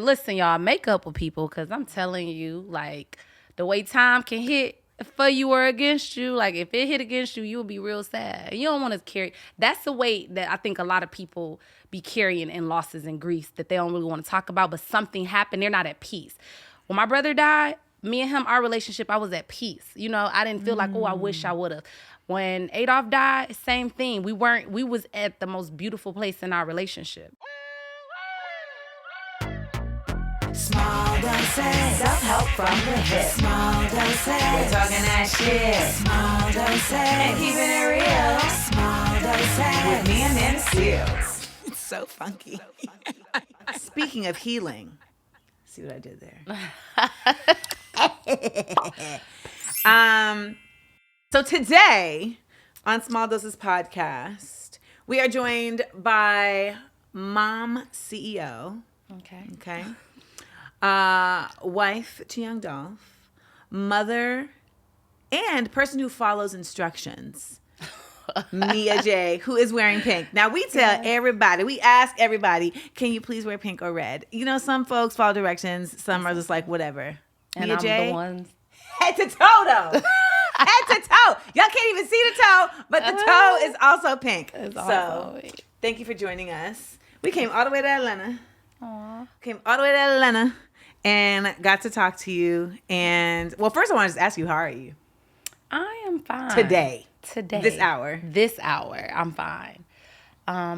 Listen, y'all, make up with people because I'm telling you, like, the way time can hit for you or against you, like, if it hit against you, you'll be real sad. You don't want to carry. That's the weight that I think a lot of people be carrying in losses and griefs that they don't really want to talk about, but something happened. They're not at peace. When my brother died, me and him, our relationship, I was at peace. You know, I didn't feel like, oh, I wish I would have. When Adolph died, same thing. We was at the most beautiful place in our relationship. Small doses, self-help from the hip. Small doses, we're talking that shit. Small doses, and keeping it real. Small doses, with me and Nana Seals. It's so funky. Speaking of healing, see what I did there? So today on Small Doses Podcast, we are joined by Mom CEO. Okay. Wife to Young Dolph, mother, and person who follows instructions, Mia Jaye, who is wearing pink. Now, we tell everybody, we ask everybody, can you please wear pink or red? You know, some folks follow directions, some are just like, whatever. And Mia I'm Jaye, the ones. head to toe, though. Head to toe. Y'all can't even see the toe, but the toe is also pink. It's so, also pink. Thank you for joining us. We came all the way to Atlanta. Aww. Came all the way to Atlanta and got to talk to you. And, well, first I want to just ask you, how are you? I am fine. Today. This hour, I'm fine.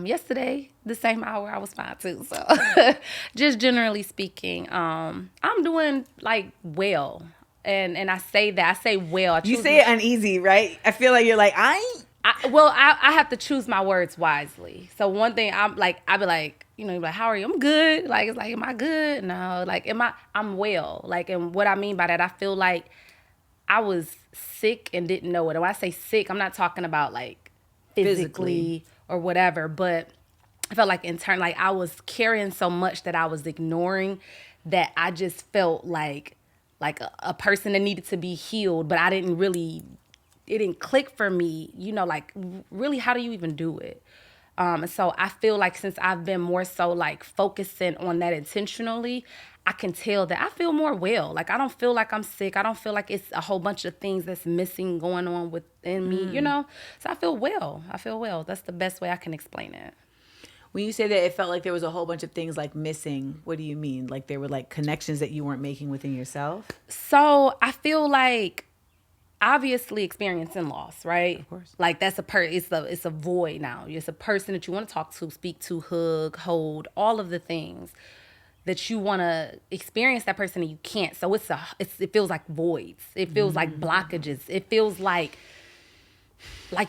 Yesterday, the same hour, I was fine too. So, just generally speaking, I'm doing like well. And I say well. You say it uneasy, right? I feel like you're like, I have to choose my words wisely. So one thing I be like, you know, like, how are you? I'm good. Like, it's like, am I good? No. Like, I'm well. Like, and what I mean by that, I feel like I was sick and didn't know it. And when I say sick, I'm not talking about like physically or whatever, but I felt like like I was carrying so much that I was ignoring, that I just felt like a person that needed to be healed, but it didn't click for me, you know, like, really, how do you even do it? So I feel like since I've been more so like focusing on that intentionally, I can tell that I feel more well. Like, I don't feel like I'm sick. I don't feel like it's a whole bunch of things that's missing going on within me, you know? So I feel well. That's the best way I can explain it. When you say that it felt like there was a whole bunch of things like missing, what do you mean? Like there were like connections that you weren't making within yourself? So I feel like, obviously experiencing loss, right? Of course. Like that's it's a void now. It's a person that you want to talk to, speak to, hug, hold, all of the things that you want to experience that person and you can't. So it feels like voids. It feels like blockages. It feels like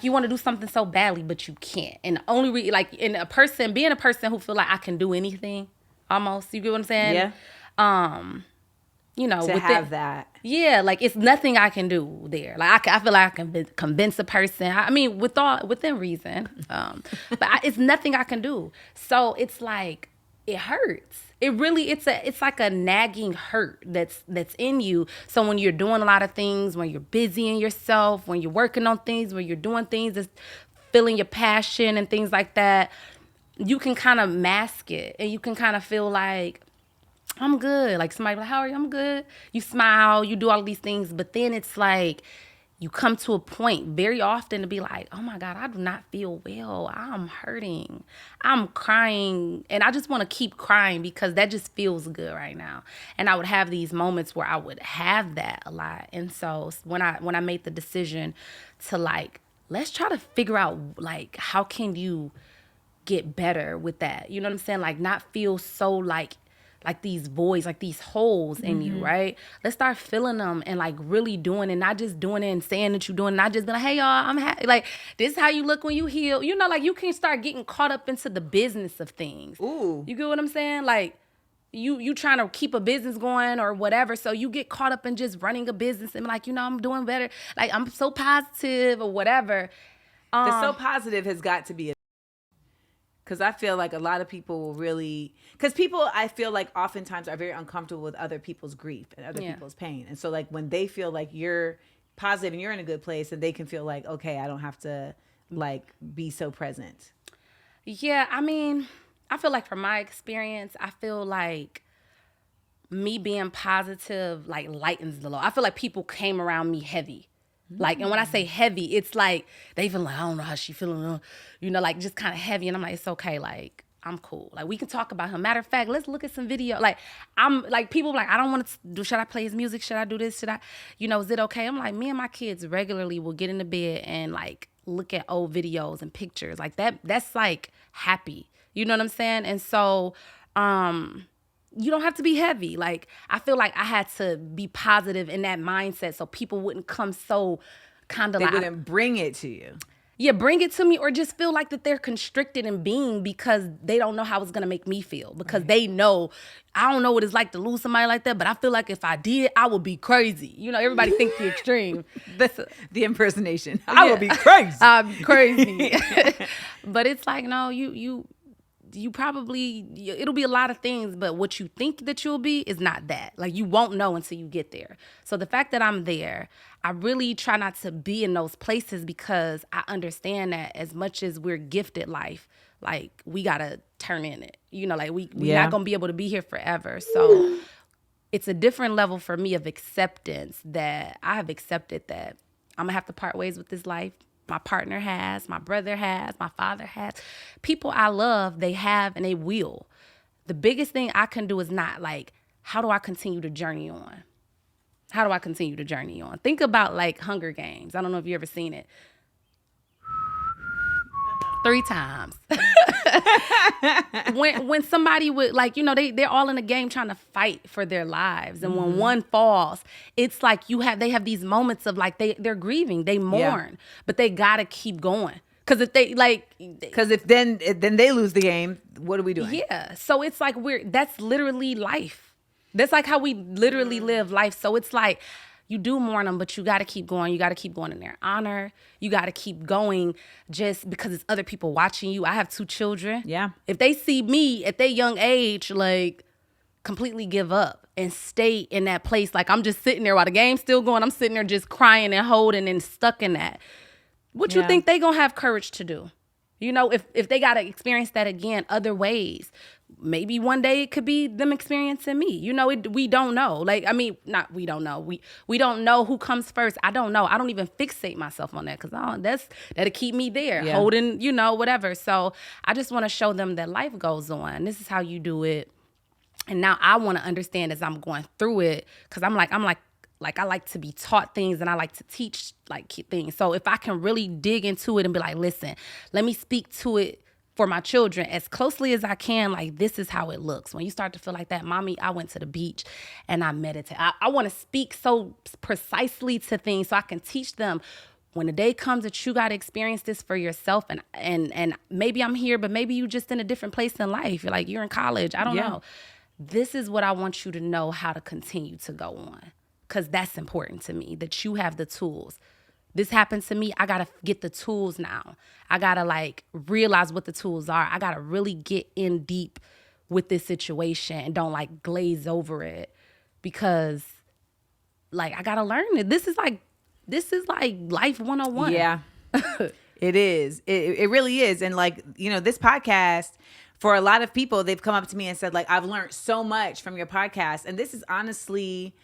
you want to do something so badly, but you can't. And the only being a person who feel like I can do anything, almost. You get what I'm saying? Yeah. You know, to have that. Yeah, like it's nothing I can do there. Like I feel like I can convince a person. I mean, within reason, but it's nothing I can do. So it's like it hurts. It's like a nagging hurt that's in you. So when you're doing a lot of things, when you're busy in yourself, when you're working on things, when you're doing things that's feeling your passion and things like that, you can kind of mask it and you can kind of feel like, I'm good. Like somebody like, how are you? I'm good. You smile, you do all of these things, but then it's like you come to a point very often to be like, oh my God, I do not feel well. I'm hurting. I'm crying. And I just want to keep crying because that just feels good right now. And I would have these moments where I would have that a lot. And so when I made the decision to like, let's try to figure out like, how can you get better with that? You know what I'm saying? Like not feel so like these voids, like these holes in you, right? Let's start filling them and like really doing it, not just doing it and saying that you're doing it, not just being like, hey y'all, I'm happy. Like this is how you look when you heal. You know, like you can start getting caught up into the business of things. Ooh. You get what I'm saying? Like you trying to keep a business going or whatever. So you get caught up in just running a business and like, you know, I'm doing better. Like I'm so positive or whatever. The so positive has got to be a because I feel like a lot of people will really, because people I feel like oftentimes are very uncomfortable with other people's grief and other people's pain. And so like when they feel like you're positive and you're in a good place and they can feel like, okay, I don't have to like be so present. Yeah, I mean, I feel like from my experience, I feel like me being positive like lightens the load. I feel like people came around me heavy. Like, and when I say heavy, it's like they feel like, I don't know how she feeling, like just kind of heavy. And I'm like, it's okay. Like, I'm cool. Like, we can talk about him. Matter of fact, let's look at some video. Like, I'm like, people like, I don't want to do, should I play his music? Should I do this? Should I, is it okay? I'm like, me and my kids regularly will get in the bed and like look at old videos and pictures like that. That's like happy. You know what I'm saying? And so, you don't have to be heavy. Like, I feel like I had to be positive in that mindset so people wouldn't come so kind of like... They wouldn't bring it to you. Yeah, bring it to me, or just feel like that they're constricted in being because they don't know how it's going to make me feel. Because they know, I don't know what it's like to lose somebody like that, but I feel like if I did, I would be crazy. Everybody thinks the extreme. The impersonation. I would be crazy. I'd be crazy. But it's like, no, you probably, it'll be a lot of things, but what you think that you'll be is not that. Like, you won't know until you get there. So the fact that I'm there, I really try not to be in those places because I understand that as much as we're gifted life, like, we got to turn in it. We're not going to be able to be here forever. So it's a different level for me of acceptance that I have accepted that I'm going to have to part ways with this life. My partner has, my brother has, my father has. People I love, they have and they will. The biggest thing I can do is not like, how do I continue to journey on? How do I continue to journey on? Think about like Hunger Games. I don't know if you ever seen it. 3 times. when somebody would like, they're all in a game trying to fight for their lives. And when one falls, it's like they have these moments of like, they're grieving, they mourn, but they gotta keep going. Cause if then they lose the game, what are we doing? Yeah. So it's like that's literally life. That's like how we literally live life. So it's like, you do mourn them, but you got to keep going. You got to keep going in their honor. You got to keep going just because it's other people watching you. I have 2 children. Yeah. If they see me at their young age, like, completely give up and stay in that place, like, I'm just sitting there while the game's still going. I'm sitting there just crying and holding and stuck in that. What you think they going to have courage to do? If they got to experience that again other ways, maybe one day it could be them experiencing me. We don't know. Like, I mean, not we don't know. We don't know who comes first. I don't know. I don't even fixate myself on that because that'll keep me there, holding, whatever. So I just want to show them that life goes on. This is how you do it. And now I want to understand as I'm going through it because I'm like, I like to be taught things and I like to teach like things. So if I can really dig into it and be like, listen, let me speak to it for my children as closely as I can, like, this is how it looks. When you start to feel like that, mommy, I went to the beach and I meditate. I want to speak so precisely to things so I can teach them when the day comes that you got to experience this for yourself. And maybe I'm here, but maybe you just in a different place in life. You're like, you're in college. I don't know. This is what I want you to know how to continue to go on. Because that's important to me, that you have the tools. This happened to me. I got to get the tools now. I got to like realize what the tools are. I got to really get in deep with this situation and don't like glaze over it because like I got to learn it. This is like life 101. Yeah, it is. It really is. And like, this podcast, for a lot of people, they've come up to me and said like, I've learned so much from your podcast. And this is honestly,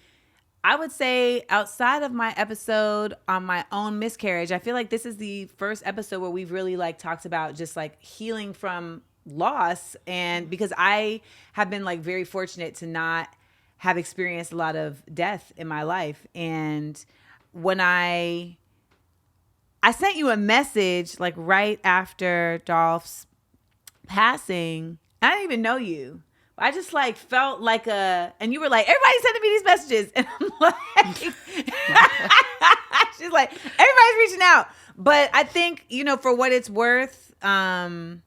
I would say outside of my episode on my own miscarriage, I feel like this is the first episode where we've really like talked about just like healing from loss. And because I have been like very fortunate to not have experienced a lot of death in my life. And when I sent you a message like right after Dolph's passing, I didn't even know you. I just like felt like and you were like, everybody's sending me these messages. And I'm like, she's like, everybody's reaching out. But I think, for what it's worth, I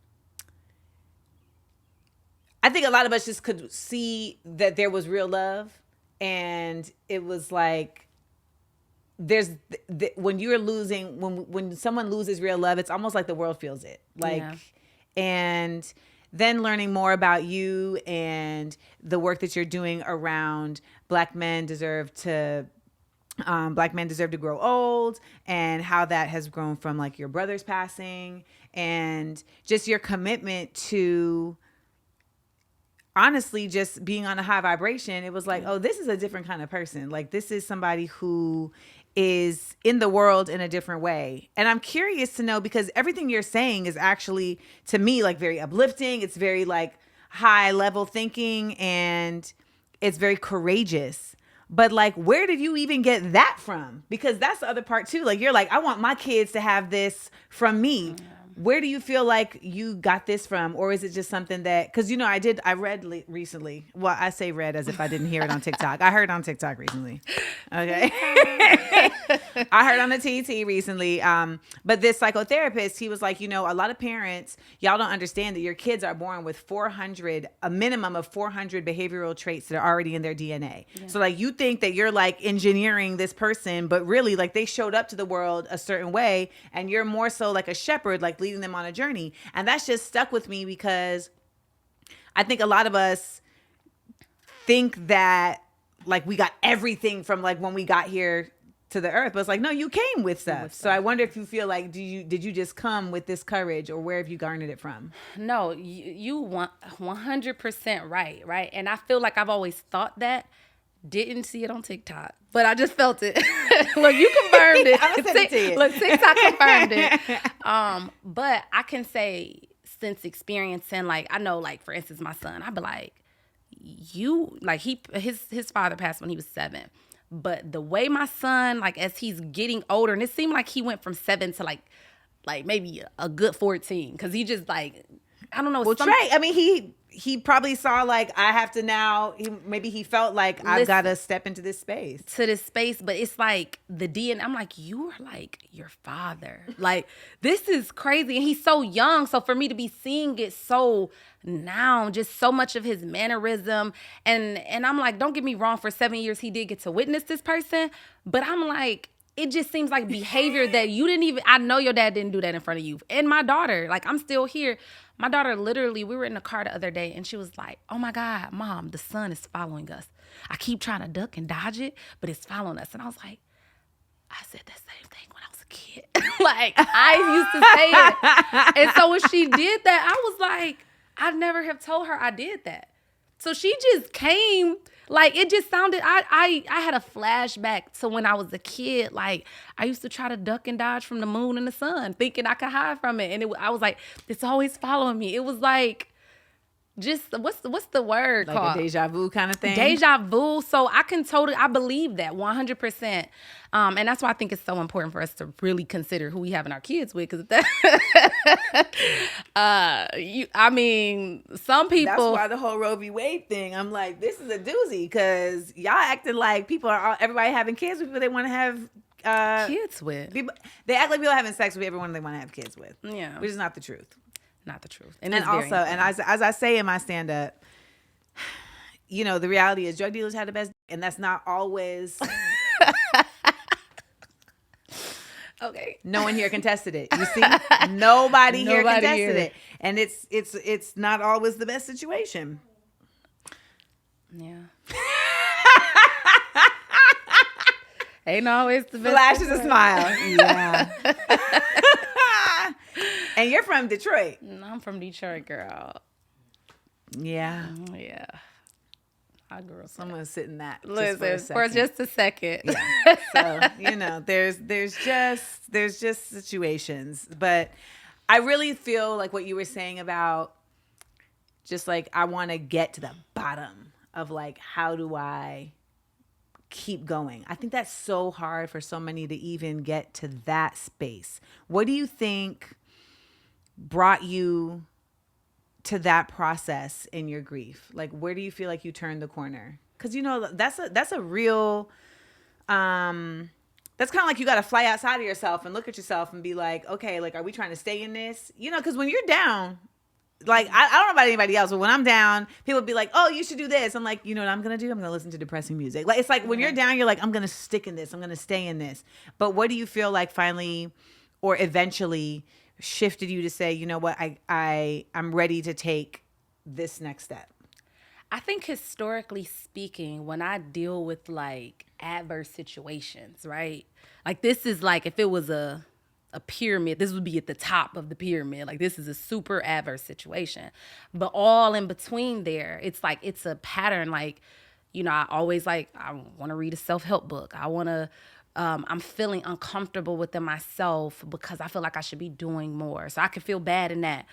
think a lot of us just could see that there was real love. And it was like, when you're losing, when someone loses real love, it's almost like the world feels it. Like, and then learning more about you and the work that you're doing around Black men deserve to grow old, and how that has grown from like your brother's passing, and just your commitment to honestly, just being on a high vibration, it was like, oh, this is a different kind of person. Like, this is somebody who is in the world in a different way. And I'm curious to know, because everything you're saying is actually, to me, like very uplifting. It's very like high level thinking, and it's very courageous. But like, where did you even get that from? Because that's the other part too. Like, you're like, I want my kids to have this from me. Where do you feel like you got this from? Or is it just something that, because, you know, I read recently. Well, I say read as if I didn't hear it on TikTok. I heard on TikTok recently. Okay. I heard on the TT recently. But this psychotherapist, he was like, you know, a lot of parents, y'all don't understand that your kids are born with a minimum of 400 behavioral traits that are already in their DNA. Yeah. So like, you think that you're like engineering this person, but really like they showed up to the world a certain way, and you're more so like a shepherd, like leading them on a journey. And that's just stuck with me, because I think a lot of us think that like we got everything from like when we got here to the earth, but it's like, no, you came with stuff. So I wonder if you feel like, did you just come with this courage, or where have you garnered it from? No, you want 100% right. And I feel like I've always thought that. Didn't see it on TikTok, but I just felt it. Look, you confirmed it. I'm gonna send it to you. Look, TikTok confirmed it. But I can say, since experiencing, like, I know, like, for instance, my son, I'd be like, his father passed when he was 7. But the way my son, like, as he's getting older, and it seemed like he went from 7 to like maybe a good 14, because he just like, I don't know. Well, Trey, I mean, he probably saw like, I have to now, maybe he felt like, I've got to step into this space. But it's like the DNA. I'm like, you are like your father. Like, this is crazy. And he's so young. So for me to be seeing it so now, just so much of his mannerism. And I'm like, don't get me wrong, for 7 years, he did get to witness this person. But I'm like, it just seems like behavior that you didn't even, I know your dad didn't do that in front of you. And my daughter, like, I'm still here. My daughter, literally, we were in the car the other day, and she was like, oh my God, Mom, the sun is following us. I keep trying to duck and dodge it, but it's following us. And I was like, I said that same thing when I was a kid. Like, I used to say it. And so when she did that, I was like, I'd never have told her I did that. So she just came, like, it just sounded, I had a flashback to when I was a kid. Like, I used to try to duck and dodge from the moon and the sun, thinking I could hide from it. And I was like, it's always following me. It was like, just, what's the word like called? Like a deja vu kind of thing? Deja vu. So I believe that 100%. And that's why I think it's so important for us to really consider who we having our kids with. Because some people. That's why the whole Roe v. Wade thing, I'm like, this is a doozy, because y'all acting like everybody having kids with people they want to have kids with. They act like people having sex with everyone they want to have kids with. Yeah. Which is not the truth. Not the truth. And also, and as I say in my stand-up, you know, the reality is drug dealers have the best, and that's not always. Okay. No one here contested it. You see, nobody here contested it, and it's not always the best situation. Yeah. Ain't always the best. Flashes a smile. Yeah. And you're from Detroit. I'm from Detroit, girl. Yeah. Yeah. I grew up. Someone sit in that. Listen, for just a second. Yeah. So, you know, there's just situations. But I really feel like what you were saying about just like, I want to get to the bottom of like, how do I keep going? I think that's so hard for so many to even get to that space. What do you think brought you to that process in your grief? Like, where do you feel like you turned the corner? Because, you know, that's a real, that's kind of like, you got to fly outside of yourself and look at yourself and be like, okay, like, are we trying to stay in this? You know, because when you're down, like, I don't know about anybody else, but when I'm down, people be like, oh, you should do this. I'm like, you know what I'm going to do? I'm going to listen to depressing music. Like, it's like when you're down, you're like, I'm going to stick in this. I'm going to stay in this. But what do you feel like finally or eventually shifted you to say, you know what, I'm ready to take this next step? I think historically speaking, when I deal with like adverse situations, right? Like, this is like, if it was a a pyramid. This would be at the top of the pyramid. Like, this is a super adverse situation. But all in between there, it's like, it's a pattern. Like, you know, I always like, I want to read a self-help book. I want to, I'm feeling uncomfortable within myself because I feel like I should be doing more. So I can feel bad in that.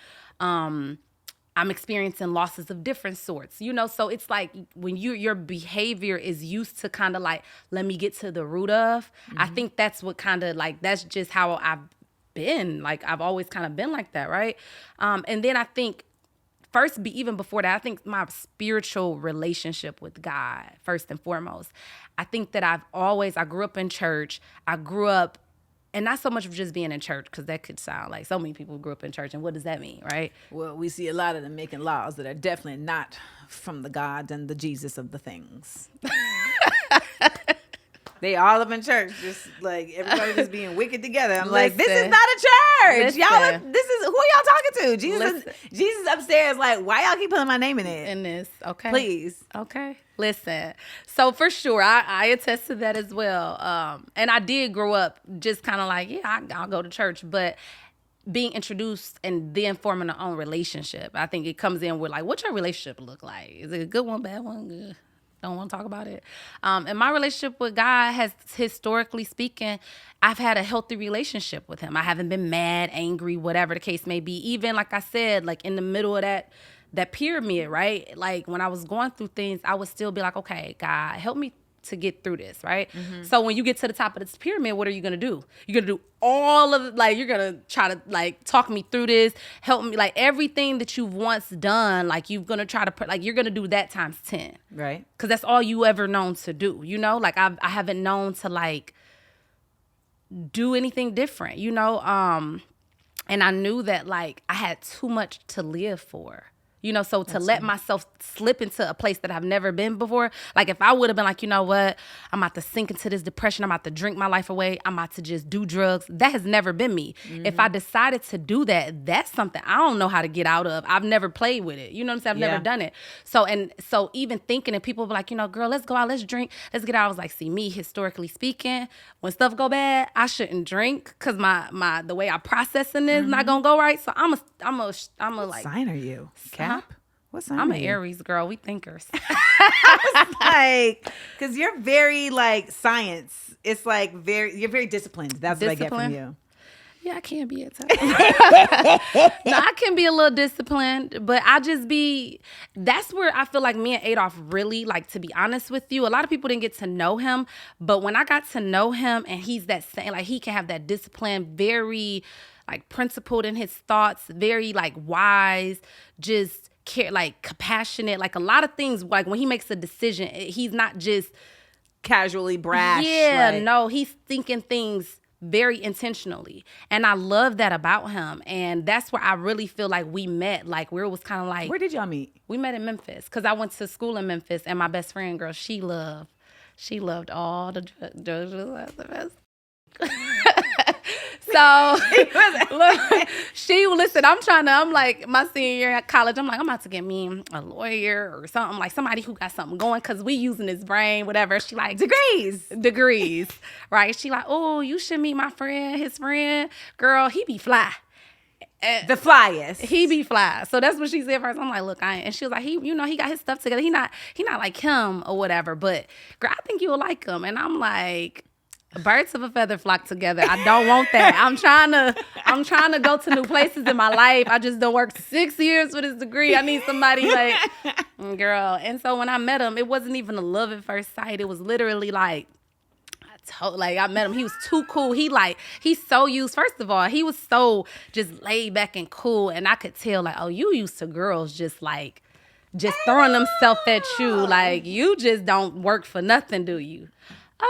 I'm experiencing losses of different sorts, you know? So it's like when your behavior is used to kind of like, let me get to the root of, I think that's what kind of like, that's just how I've been. Like, I've always kind of been like that, right? And then I think even before that, I think my spiritual relationship with God, first and foremost. I think that I grew up in church. I grew up, and not so much of just being in church, because that could sound like so many people grew up in church. And what does that mean, right? Well, we see a lot of them making laws that are definitely not from the God and the Jesus of the things. They all up in church, just like everybody just being wicked together. I'm like, this is not a church. Y'all, this is who y'all talking to? Jesus upstairs, like, why y'all keep putting my name in it? In this, okay. Please. Okay. Listen. So for sure, I attest to that as well. And I did grow up just kind of like, yeah, I'll go to church, but being introduced and then forming our own relationship, I think it comes in with like, what's your relationship look like? Is it a good one, bad one? Good. Don't want to talk about it. And my relationship with God has, historically speaking, I've had a healthy relationship with him. I haven't been mad, angry, whatever the case may be. Even like I said, like in the middle of that pyramid, right? Like when I was going through things, I would still be like, okay, God, help me to get through this, right? So when you get to the top of this pyramid, what are you going to do? You're going to do all of, like, you're going to try to, like, talk me through this, help me, like, everything that you've once done, like, you're going to try to, like, you're going to do that times 10. Right. Because that's all you ever known to do, you know? Like, I haven't known to, like, do anything different, you know? And I knew that, like, I had too much to live for. You know, so to let myself slip into a place that I've never been before, like if I would have been like, you know what, I'm about to sink into this depression, I'm about to drink my life away, I'm about to just do drugs, that has never been me. If I decided to do that, that's something I don't know how to get out of. I've never played with it. You know what I'm saying? I've never done it. So even thinking, and people be like, you know, girl, let's go out, let's drink, let's get out. I was like, see, me, historically speaking, when stuff go bad, I shouldn't drink because my the way I processing is not gonna go right. So I'm a like, sign are you? Cap? What sign I'm are an you? Aries girl. We thinkers. Like, because you're very like science. It's like you're very disciplined. That's what I get from you. Yeah, I can be at times. No, I can be a little disciplined, but that's where I feel like me and Adolph really, like, to be honest with you, a lot of people didn't get to know him, but when I got to know him and he's that same, like, he can have that discipline, very, like, principled in his thoughts, very, like, wise, just care, like, compassionate, like, a lot of things, like, when he makes a decision, he's not just casually brash. Yeah, like, no, he's thinking things very intentionally. And I love that about him. And that's where I really feel like we met, like, where it was kind of like, where did y'all meet? We met in Memphis because I went to school in Memphis, and my best friend, girl, she loved all the drugs. So look, I'm like, my senior year at college, I'm like, I'm about to get me a lawyer or something, like somebody who got something going, because we using his brain, whatever. She like, degrees, right? She like, oh, you should meet my friend, his friend. Girl, he be fly. The flyest. He be fly. So that's what she said first. I'm like, look, and she was like, he got his stuff together. He not like him or whatever, but girl, I think you'll like him. And I'm like, birds of a feather flock together. I don't want that. I'm trying to go to new places in my life. I just don't work 6 years for this degree. I need somebody like, girl. And so when I met him, it wasn't even a love at first sight. It was literally like, I met him. He was too cool. He's so used. First of all, he was so just laid back and cool. And I could tell, like, oh, you used to girls just throwing themselves at you. Like, you just don't work for nothing, do you?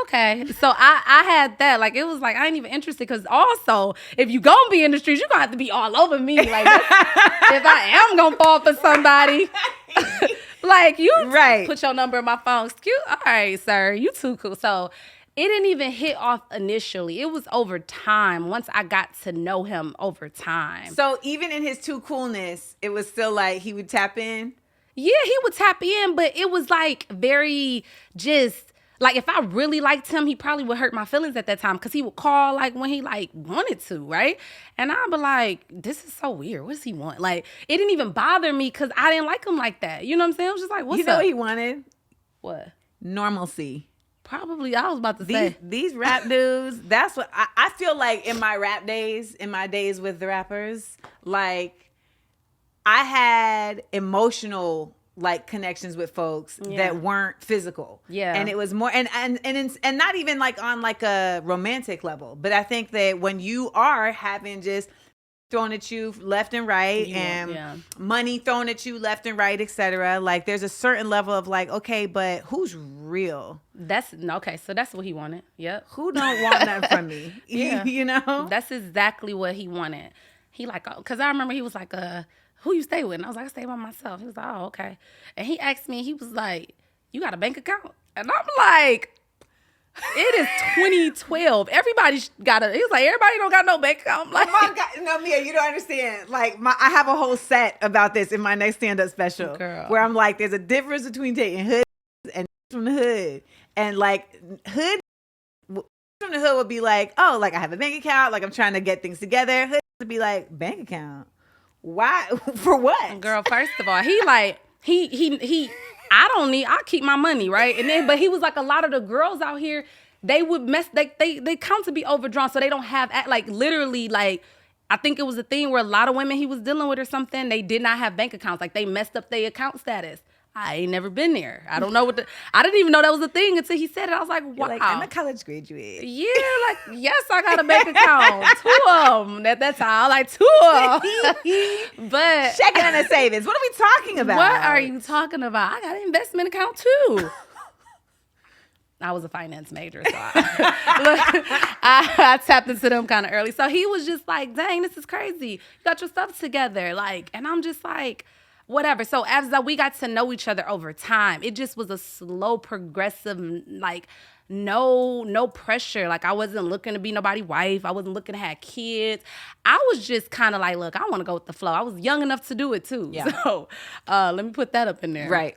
Okay. So I had that. Like, it was like, I ain't even interested, because also, if you gonna be in the streets, you're gonna have to be all over me. Like, if I am gonna fall for somebody, like, you put your number in my phone. All right, sir, you too cool. So it didn't even hit off initially. It was over time, once I got to know him over time. So even in his too coolness, it was still like he would tap in? Yeah, he would tap in, but it was like very just like if I really liked him, he probably would hurt my feelings at that time because he would call like when he like wanted to, right? And I'd be like, this is so weird. What does he want? Like it didn't even bother me because I didn't like him like that. You know what I'm saying? I was just like, what's You know up? what he wanted? What? Normalcy. Probably. I was about to say These rap dudes, that's what I feel like in my rap days, in my days with the rappers, like I had emotional like connections with folks that weren't physical. Yeah. And it was more and not even like on like a romantic level. But I think that when you are having just thrown at you left and right and money thrown at you left and right, etc. Like there's a certain level of like, okay, but who's real? that's okay. So that's what he wanted. Yep. Who don't want that from me? Yeah. You know? That's exactly what he wanted. He like, because I remember he was like, who you stay with? And I was like, I stay by myself. He was like, oh, okay. And he asked me, he was like, you got a bank account? And I'm like, it is 2012. Everybody got a, he was like, everybody don't got no bank account. I'm like, Oh my God. No, Mia, you don't understand. Like, I have a whole set about this in my next stand-up special. Girl. Where I'm like, there's a difference between taking hood and from the hood. And like, hood from the hood would be like, oh, like I have a bank account. Like I'm trying to get things together. Hood would be like, bank account? Why? For what? girl, first of all, he like, he I keep my money, right? And then, but he was like, a lot of the girls out here, they would they count to be overdrawn, so they don't have, like, literally, like, I think it was a thing where a lot of women he was dealing with or something, they did not have bank accounts. Like, they messed up their account status. I ain't never been there. I don't know I didn't even know that was a thing until he said it. I was like, wow. Like, I'm a college graduate. Yeah, like, yes, I got a bank account. 2 of them. That's how, like, 2 of them. But Checking and a savings. What are we talking about? what are you talking about? I got an investment account too. I was a finance major, so I tapped into them kind of early. So he was just like, dang, this is crazy. You got your stuff together. Like, and I'm just like, whatever. So as we got to know each other over time, it just was a slow, progressive, like, no pressure. Like, I wasn't looking to be nobody's wife. I wasn't looking to have kids. I was just kind of like, look, I want to go with the flow. I was young enough to do it too. Yeah. So let me put that up in there. Right.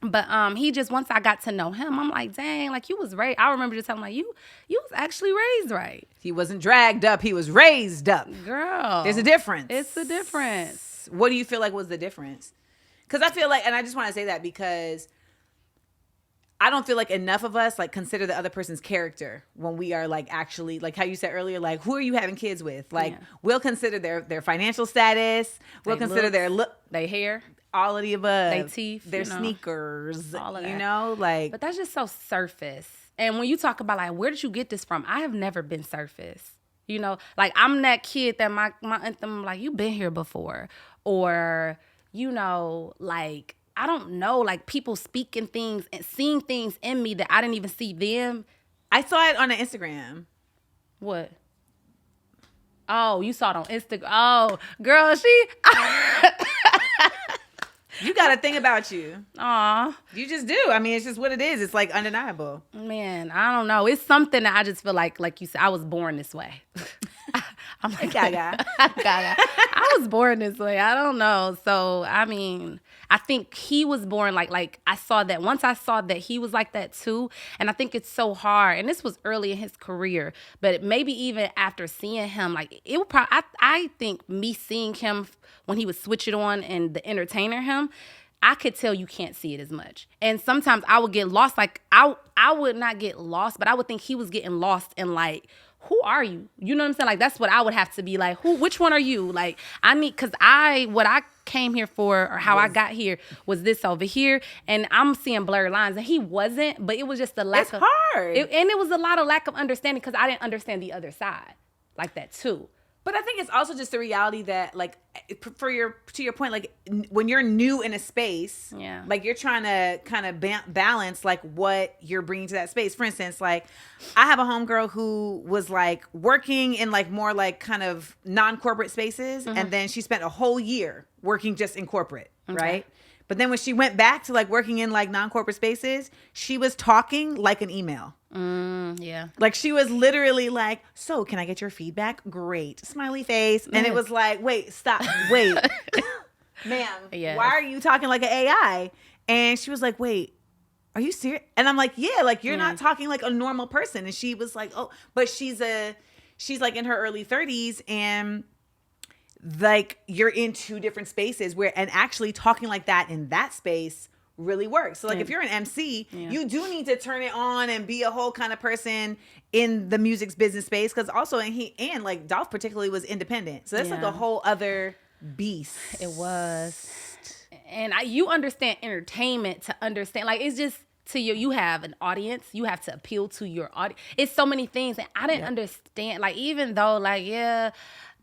But he just, once I got to know him, I'm like, dang, like, you was raised. I remember just telling him, like, you was actually raised right. He wasn't dragged up. He was raised up. Girl. There's a difference. It's a difference. What do you feel like was the difference? Because I feel like, and I just want to say that because I don't feel like enough of us like consider the other person's character when we are like actually, like how you said earlier, like who are you having kids with? Like we'll consider their financial status. We'll consider looks, their look, their hair, all of the above, their teeth, their sneakers, all of that. You know, like. But that's just so surface. And when you talk about like, where did you get this from? I have never been surface. You know, like I'm that kid that my anthem, like, you been here before, or, you know, like, I don't know, like people speaking things and seeing things in me that I didn't even see them. I saw it on Instagram. What? Oh, you saw it on Instagram. Oh, girl, she. You got a thing about you. Aw. You just do. I mean, it's just what it is. It's like undeniable. Man, I don't know. It's something that I just feel like you said, I was born this way. I'm like, Gaga. I was born this way. I don't know. So, I mean, I think he was born like I saw that. Once I saw that he was like that too. And I think it's so hard. And this was early in his career. But maybe even after seeing him, like, it would probably, I think me seeing him when he would switch it on and the entertainer him, I could tell you can't see it as much. And sometimes I would get lost. Like, I would not get lost, but I would think he was getting lost in, like, who are you? You know what I'm saying? Like, that's what I would have to be like, which one are you? Like, because what I came here for, or how I got here, was this over here. And I'm seeing blurred lines. And he wasn't, but it was just a lack of. It's hard. And it was a lot of lack of understanding because I didn't understand the other side like that too. But I think it's also just the reality that, like, to your point, like, when you're new in a space, like, you're trying to kind of balance, like, what you're bringing to that space. For instance, like, I have a homegirl who was, like, working in, like, more, like, kind of non-corporate spaces, and then she spent a whole year working just in corporate, right? But then when she went back to, like, working in, like, non-corporate spaces, she was talking like an email. Yeah. Like, she was literally like, so can I get your feedback? Great. Smiley face. And it was like, wait, stop. Wait. Ma'am, why are you talking like an AI? And she was like, wait, are you serious? And I'm like, yeah, like you're not talking like a normal person. And she was like, oh, but she's like in her early 30s, and like you're in two different spaces where, and actually talking like that in that space really works. So like if you're an MC, you do need to turn it on and be a whole kind of person in the music's business space. Cause also, and like Dolph particularly was independent. So that's like a whole other beast. It was. And you understand entertainment to understand, like, it's just to you have an audience, you have to appeal to your audience. It's so many things. And I didn't understand, like, even though, like,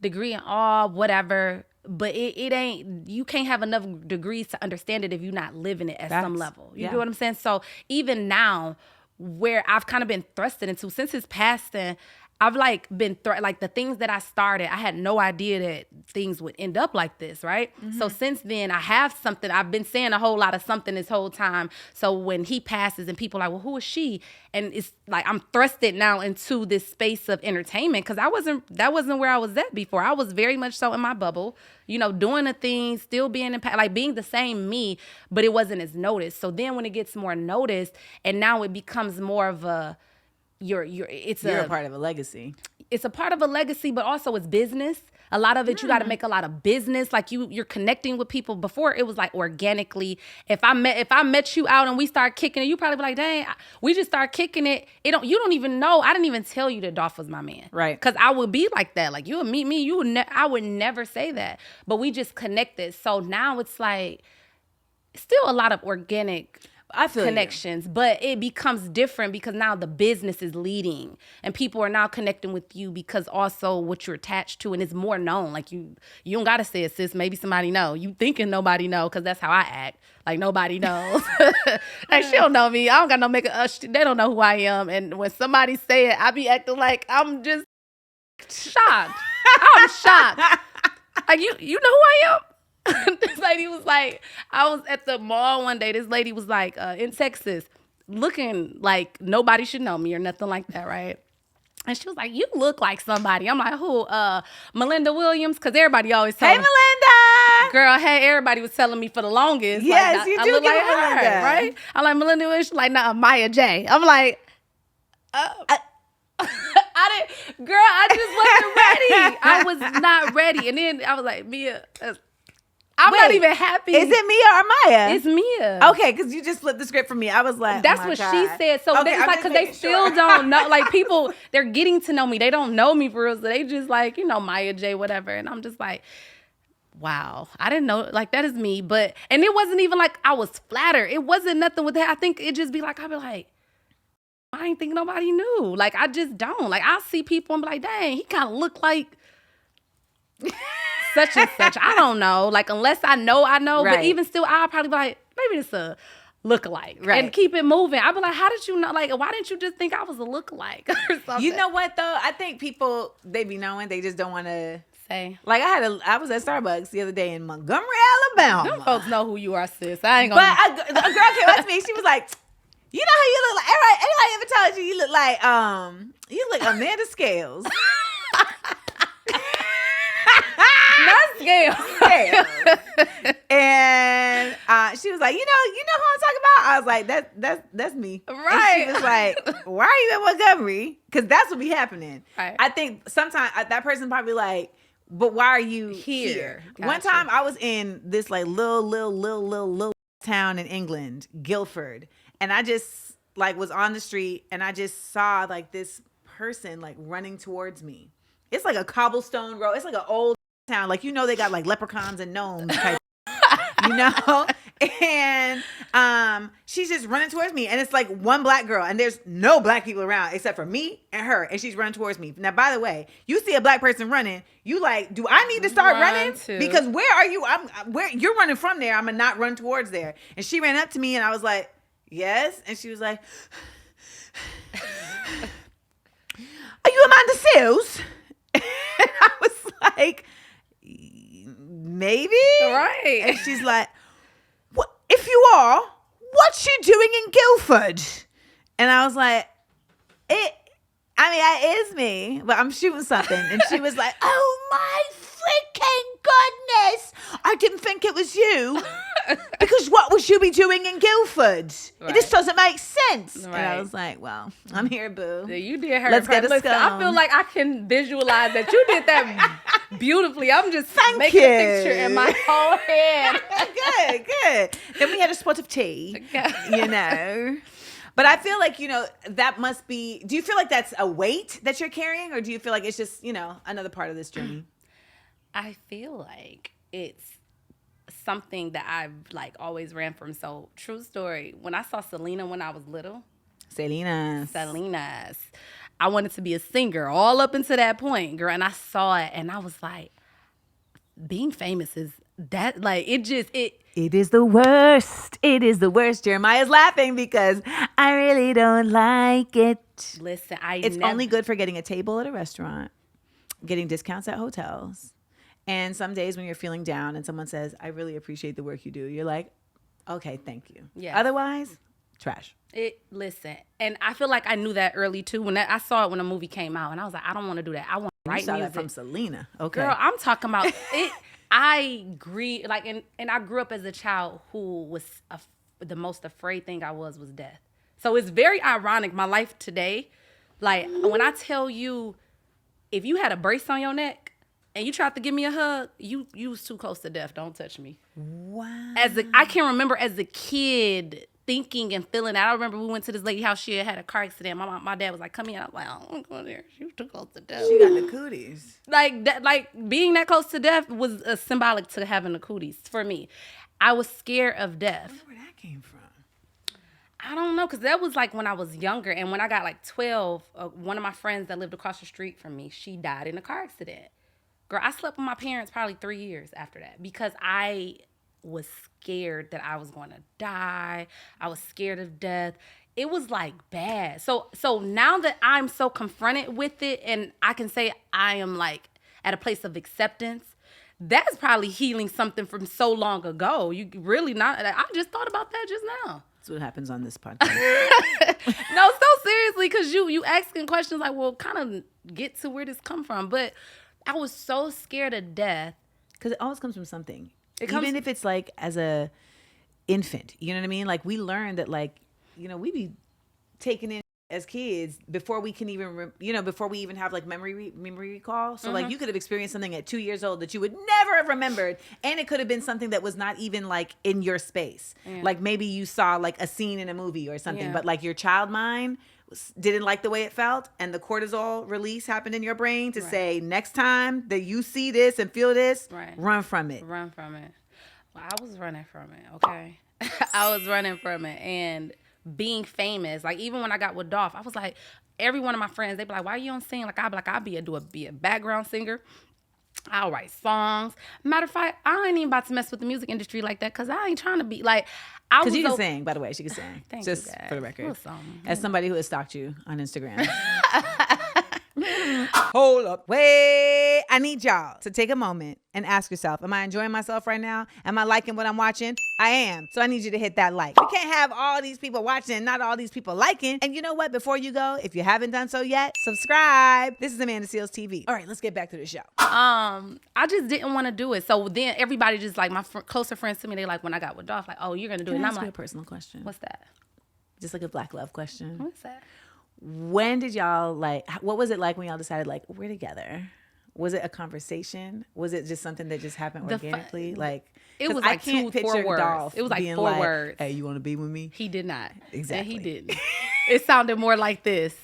degree and all, whatever, but it ain't, you can't have enough degrees to understand it if you're not living it at some level. You get what I'm saying? So even now, where I've kind of been thrusted into, since his passing, I've like been like the things that I started, I had no idea that things would end up like this, right? Mm-hmm. So since then, I have something. I've been saying a whole lot of something this whole time. So when he passes and people are like, well, who is she? And it's like I'm thrusted now into this space of entertainment, because that wasn't where I was at before. I was very much so in my bubble, you know, doing the things, still being like being the same me, but it wasn't as noticed. So then when it gets more noticed, and now it becomes more of a you're a part of a legacy. It's a part of a legacy, but also it's business. A lot of it, you got to make a lot of business. Like you're connecting with people. Before it was like organically. If I met you out and we start kicking it, you probably be like, dang, we just start kicking it. You don't even know. I didn't even tell you that Dolph was my man, right? Because I would be like that. Like you would meet me, I would never say that. But we just connected. So now it's like still a lot of organic connections, but it becomes different because now the business is leading and people are now connecting with you because also what you're attached to, and it's more known. Like you don't gotta say it, sis. Maybe somebody know. You thinking nobody know, because that's how I act. Like nobody knows. Like she don't know me. I don't got no makeup. They don't know who I am. And when somebody say it, I be acting like I'm just shocked. I'm shocked. Like you know who I am. This lady was like, I was at the mall one day. This lady was like in Texas, looking like nobody should know me or nothing like that, right? And she was like, you look like somebody. I'm like, who? Melinda Williams? Because everybody always tells me. Hey, Melinda! Girl, hey, everybody was telling me for the longest. Yes, like, you I do look get like Melinda. her, right? I'm like, Melinda Williams? She's like, nah, Mia Jaye. I'm like, I didn't, girl, I just wasn't ready. I was not ready. And then I was like, Mia, I'm not even happy. Is it Mia or Maya? It's Mia. Okay, because you just flipped the script for me. I was like, that's oh my what God. she said. So okay, it's like, because they still don't know. Like people, they're getting to know me. They don't know me for real. So they just like, Mia Jaye, whatever. And I'm just like, wow, I didn't know. Like that is me. But, and it wasn't even like I was flattered. It wasn't nothing with that. I think it just be like, I'd be like, I ain't think nobody knew. Like I just don't. Like I'll see people and be like, dang, he kind of look like such and such. I don't know. Like, unless I know. Right. But even still, I'll probably be like, maybe it's a lookalike. Right. And keep it moving. I'll be like, how did you know? Like, why didn't you just think I was a lookalike or something? You know what, though? I think people, they be knowing. They just don't want to say. Like, I was at Starbucks the other day in Montgomery, Alabama. Them folks know who you are, sis. I ain't gonna. But a girl came up to me. She was like, you know how you look like, anybody ever told you look like Amanda Scales? Not Scales. And she was like, you know who I'm talking about? I was like, that's me. Right. And she was like, why are you in Montgomery? Because that's what be happening. Right. I think sometimes that person probably like, but why are you here? Gotcha. One time I was in this like little town in England, Guildford, and I just like was on the street and I just saw like this person like running towards me. It's like a cobblestone road. It's like an old town. Like, they got like leprechauns and gnomes type, And she's just running towards me. And it's like one black girl. And there's no black people around except for me and her. And she's running towards me. Now, by the way, you see a black person running. You like, do I need to start running? Because where are you? Where you're running from there. I'm going to not run towards there. And she ran up to me and I was like, yes. And she was like, are you Amanda Seals? And I was like, maybe. Right. And she's like, what? If you are, what's you doing in Guildford? And I was like, it is me, but I'm shooting something. And she was like, oh my freaking goodness. I didn't think it was you. Because what would you be doing in Guildford? Right. This doesn't make sense. And I Right. was like, well, I'm here, boo. Yeah, you did her. Let's get a Listen, I scone. feel like I can visualize that you did that beautifully. I'm just Thank making you. a picture in my whole head. Good. Then we had a spot of tea, you know. But I feel like, that must be, do you feel like that's a weight that you're carrying? Or do you feel like it's just, another part of this journey? I feel like it's something that I've like always ran from. So true story. When I saw Selena when I was little, Selena's, I wanted to be a singer all up until that point, girl. And I saw it and I was like, being famous is that like, it is the worst. It is the worst. Jeremiah's laughing because I really don't like it. Listen, It's only good for getting a table at a restaurant, getting discounts at hotels. And some days when you're feeling down and someone says, I really appreciate the work you do, you're like, okay, thank you. Yeah. Otherwise, trash. Listen, and I feel like I knew that early too. When I saw it when the movie came out, and I was like, I don't want to do that. I want to write You saw music. that from Selena. Okay. Girl, I'm talking about it. I agree. Like, and I grew up as a child who was the most afraid thing I was death. So it's very ironic. My life today, like when I tell you, if you had a brace on your neck and you tried to give me a hug, you was too close to death. Don't touch me. Wow. I can remember as a kid thinking and feeling that. I remember we went to this lady house. She had a car accident. My dad was like, come here. I was like, I don't want to go there. She was too close to death. She got the cooties. Like that, like being that close to death was symbolic to having the cooties for me. I was scared of death. I wonder where that came from. I don't know, because that was like when I was younger. And when I got like 12, one of my friends that lived across the street from me, she died in a car accident. Girl, I slept with my parents probably 3 years after that because I was scared that I was going to die. I was scared of death. It was like bad. So now that I'm so confronted with it and I can say I am like at a place of acceptance, that's probably healing something from so long ago. You really not. I just thought about that just now. That's what happens on this podcast. No, so seriously, because you asking questions like, well, kind of get to where this come from. But I was so scared of death. Because it always comes from something. Even if it's like as a infant, you know what I mean? Like we learned that like, we be taken in as kids before we can even, before we even have like memory recall. So like you could have experienced something at 2 years old that you would never have remembered. And it could have been something that was not even like in your space. Yeah. Like maybe you saw like a scene in a movie or something, Yeah. but like your child mind didn't like the way it felt. And the cortisol release happened in your brain to say, next time that you see this and feel this, run from it. Run from it. Well, I was running from it, okay? I was running from it. And being famous, like even when I got with Dolph, I was like, every one of my friends, they be like, why you don't sing? Like I'll be like, be a background singer. I'll write songs. Matter of fact, I ain't even about to mess with the music industry like that because I ain't trying to be like. Because you can sing, by the way. She can sing. Thank Just you, for the record. Something. As somebody who has stalked you on Instagram. Hold up. Wait. I need y'all to take a moment and ask yourself, am I enjoying myself right now? Am I liking what I'm watching? I am. So I need you to hit that like. We can't have all these people watching and not all these people liking. And you know what? Before you go, if you haven't done so yet, subscribe. This is Amanda Seals TV. All right, let's get back to the show. I just didn't want to do it. So then everybody just like my closer friends to me, they like when I got with Dolph, like, oh, you're going to do it. Can And I I'm ask you like, a personal question? what's that? Just like a black love question. What's that? When did y'all what was it like when y'all decided like we're together? Was it a conversation? Was it just something that just happened organically? It was I like can't 2 4 picture words. Dolph It was like being 4 words. Hey, you want to be with me? He did not. Exactly. And he didn't. It sounded more like this.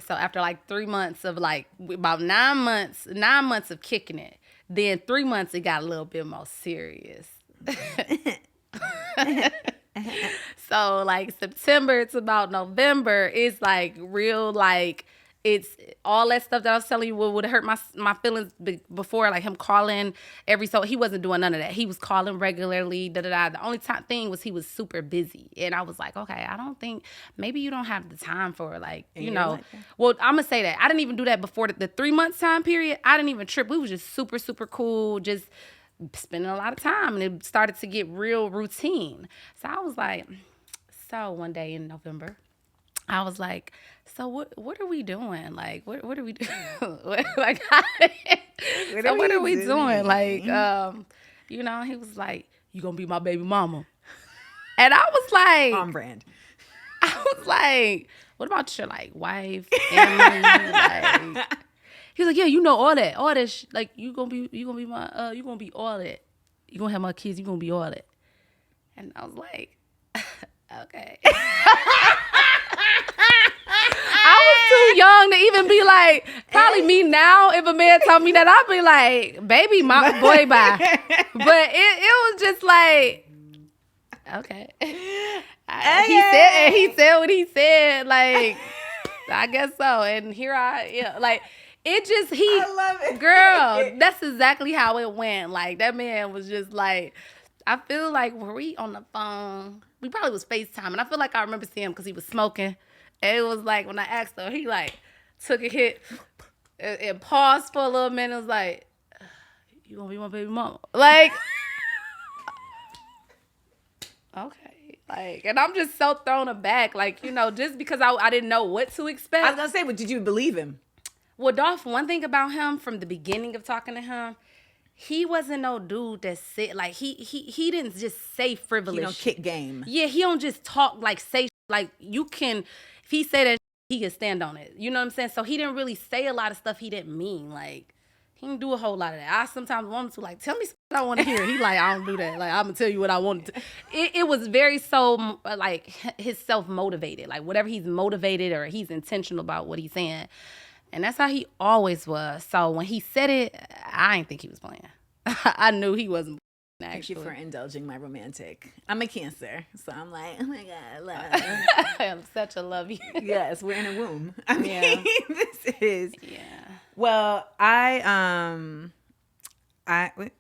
So after like 3 months of like about 9 months of kicking it, then 3 months it got a little bit more serious. So like September to about November is like real, like it's all that stuff that I was telling you would hurt my feelings before, like him calling so he wasn't doing none of that. He was calling regularly, The only thing was he was super busy. And I was like, okay, I don't think, maybe you don't have the time for like, well, I'm gonna say that. I didn't even do that before the 3 months time period. I didn't even trip. We was just super, super cool, just spending a lot of time, and it started to get real routine. So I was like, one day in November, I was like, so what are we doing? Like, what are we doing? Like, what are we doing? Like, he was like, you gonna be my baby mama. And I was like, On brand. I was like, what about your like wife, family? Like, he was like, yeah, you know all that, like you gonna be my, you gonna be all that. You gonna have my kids, you gonna be all that. And I was like, okay. I was too young to even be like, probably me now, if a man told me that, I'd be like, baby, my boy, bye. But it was just like, okay. He said what he said, like, I guess so. And here like, it just, I love it. Girl, that's exactly how it went. Like, that man was just like, I feel like, were we on the phone? We probably was FaceTime. And I feel like I remember seeing him because he was smoking. And it was like, when I asked him, he like took a hit and paused for a little minute. Was like, you gonna be my baby mama? Like, okay. Like, and I'm just so thrown aback. Like, you know, just because I didn't know what to expect. I was going to say, but did you believe him? Well, Dolph, one thing about him from the beginning of talking to him, he wasn't no dude that said, like, he didn't just say frivolous. He don't kick game. Yeah, he don't just talk, like, say, like, you can, if he say that, he can stand on it. You know what I'm saying? So he didn't really say a lot of stuff he didn't mean. Like, he didn't do a whole lot of that. I sometimes want him to, like, tell me something I want to hear. He like, I don't do that. Like, I'm going to tell you what I want to. It was very so, like, his self-motivated. Like, whatever he's motivated or he's intentional about what he's saying. And that's how he always was. So when he said it, I didn't think he was playing. I knew he wasn't playing, actually. Thank you for indulging my romantic. I'm a Cancer, so I'm like, oh my God, love. I'm such a love you. Yes, we're in a womb. I mean, this is. Yeah. Well, wait,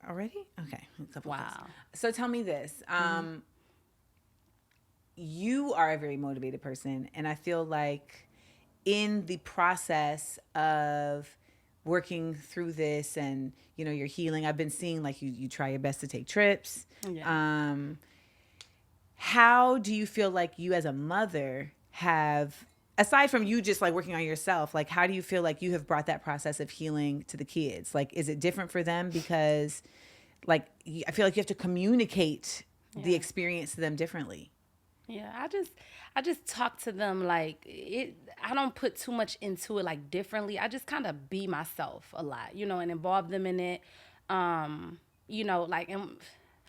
already? Okay. Wow. So tell me this. You are a very motivated person, and I feel like in the process of working through this and, you know, your healing, I've been seeing like you try your best to take trips. Yeah. How do you feel like you as a mother have, aside from you just like working on yourself, like how do you feel like you have brought that process of healing to the kids? Like, is it different for them? Because like, I feel like you have to communicate the experience to them differently. Yeah, I just talk to them like it. I don't put too much into it like differently. I just kind of be myself a lot, you know, and involve them in it. You know, like, and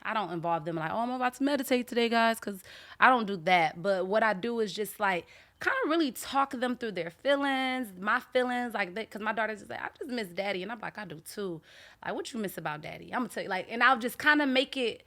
I don't involve them like, oh, I'm about to meditate today, guys, because I don't do that. But what I do is just like kind of really talk them through their feelings, my feelings, like that. Because my daughter's just like, I just miss daddy, and I'm like, I do too. Like, what you miss about daddy? I'm gonna tell you, like, and I'll just kind of make it